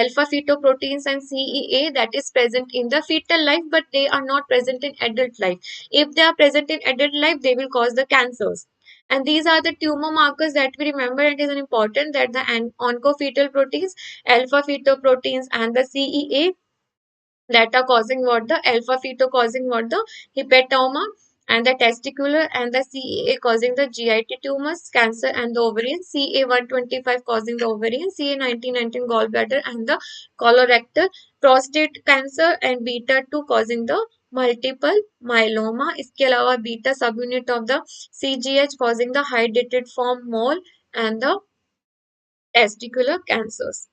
alpha fetoproteins and CEA that is present in the fetal life, but they are not present in adult life। If they are present in adult life, they will cause the cancers। And these are the tumor markers that we remember. It is important that the oncofetal proteins, alpha fetoproteins, and the CEA that are causing what, the alpha feto causing what, the hepatoma, and the testicular and the CEA causing the GIT tumors, cancer, and the ovarian, CA125 causing the ovarian, CA1919 gallbladder and the colorectal, prostate cancer, and beta 2 causing the multiple myeloma. इसके अलावा beta subunit of the CGH causing the hydrated form mole and the testicular cancers.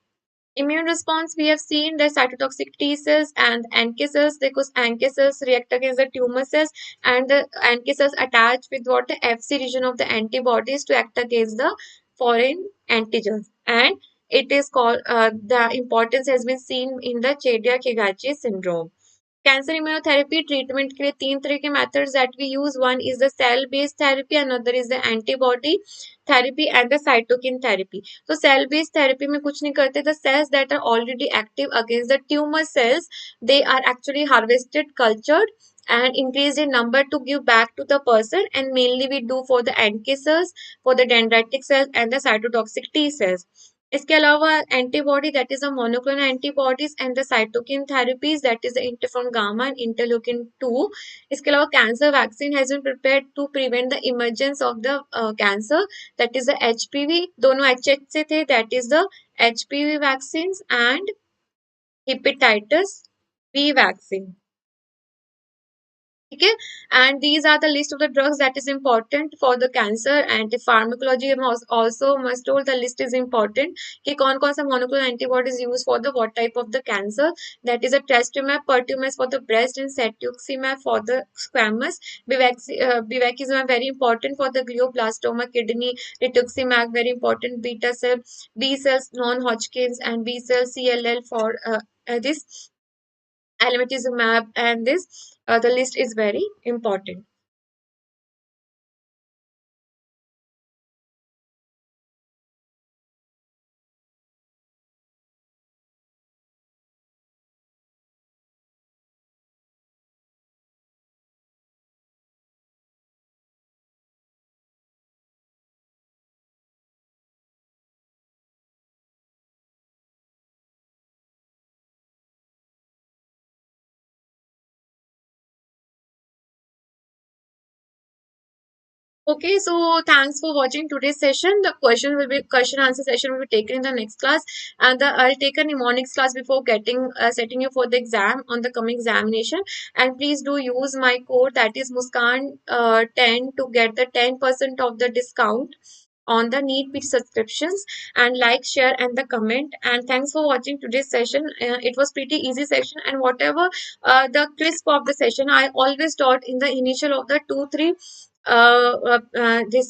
Immune response, we have seen the cytotoxic T cells and NK cells, because NK cells react against the tumor cells, and the NK cells attach with what, the FC region of the antibodies to act against the foreign antigens. And it is called, the importance has been seen in the Chedia-Kegachi syndrome. Cancer immunotherapy treatment के लिए तीन तरह के methods that we use, one is the cell based therapy, another is the antibody therapy and the cytokine therapy. तो cell based therapy में कुछ नहीं करते, the cells that are already active against the tumour cells, they are actually harvested, cultured, and increased in number to give back to the person, and mainly we do for the NK cells, for the dendritic cells, and the cytotoxic T cells. इसके अलावा antibody that is a monoclonal antibodies and the cytokine therapies that is the interferon gamma and interleukin 2. इसके अलावा cancer vaccine has been prepared to prevent the emergence of the cancer, that is the HPV, दोनों HH से थे, that is the HPV vaccine and hepatitis B vaccine. ठीक है. And these are the list of the drugs that is important for the cancer. And pharmacology also must told the list is important कि कौन कौन सा monoclonal antibodies use for the what type of the cancer, that is a trastuzumab, pertuzumab for the breast, and cetuximab for the squamous. Bevacizumab very important for the glioblastoma, kidney. Rituximab very important, beta cell, B cells, non-Hodgkins, and B cell CLL for this alemetizumab, and this the list is very important. Okay, so thanks for watching today's session. The question answer session will be taken in the next class, and I'll take a mnemonics class before getting setting you for the exam on the coming examination. And please do use my code, that is Muskan 10, to get the 10% of the discount on the NEET PG subscriptions. And like, share, and the comment. And thanks for watching today's session. It was pretty easy session, and whatever the crisp of the session, I always taught in the initial of the 2 3 this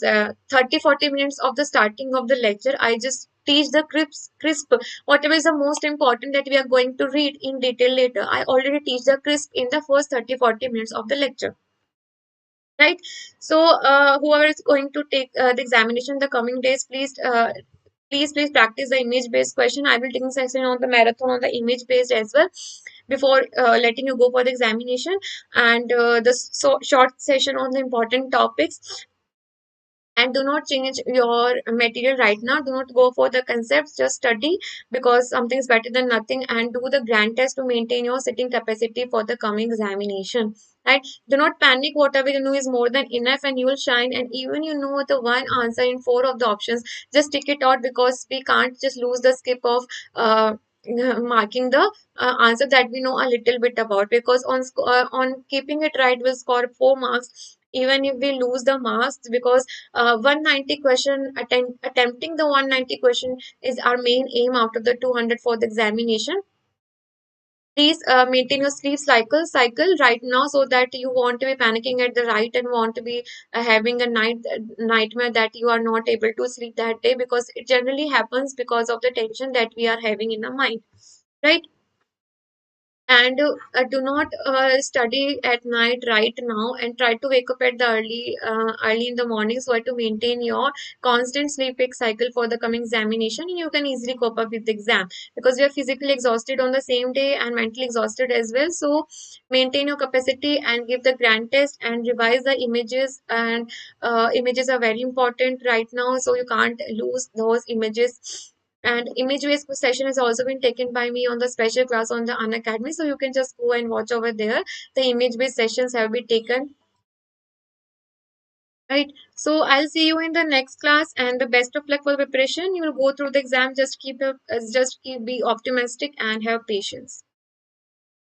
30 40 minutes of the starting of the lecture. I just teach the crisp whatever is the most important that we are going to read in detail later. I already teach the crisp in the first 30 40 minutes of the lecture, right? So whoever is going to take the examination the coming days, please practice the image based question. I will take a session on the marathon on the image based as well before letting you go for the examination, and the short session on the important topics. And do not change your material right now. Do not go for the concepts, just study, because something is better than nothing. And do the grand test to maintain your sitting capacity for the coming examination, right? Do not panic. Whatever you know is more than enough, and you will shine. And even you know the one answer in four of the options, just tick it out, because we can't just lose the skip of marking the answer that we know a little bit about, because on keeping it right we'll score 4 marks, even if we lose the marks, because 190 question, attempting the 190 question is our main aim out of the 200 for the examination. Please maintain your sleep cycle right now, so that you won't be panicking at the right and won't be having a nightmare that you are not able to sleep that day, because it generally happens because of the tension that we are having in the mind, right? And do not study at night right now, and try to wake up at the early in the morning, so as to maintain your constant sleep wake cycle for the coming examination, and you can easily cope up with the exam, because you are physically exhausted on the same day and mentally exhausted as well. So maintain your capacity and give the grand test and revise the images. And images are very important right now, so you can't lose those images. And image based session has also been taken by me on the special class on the Unacademy. So you can just go and watch over there. The image based sessions have been taken. Right. So I'll see you in the next class, and the best of luck for preparation. You will go through the exam. Just keep be optimistic and have patience.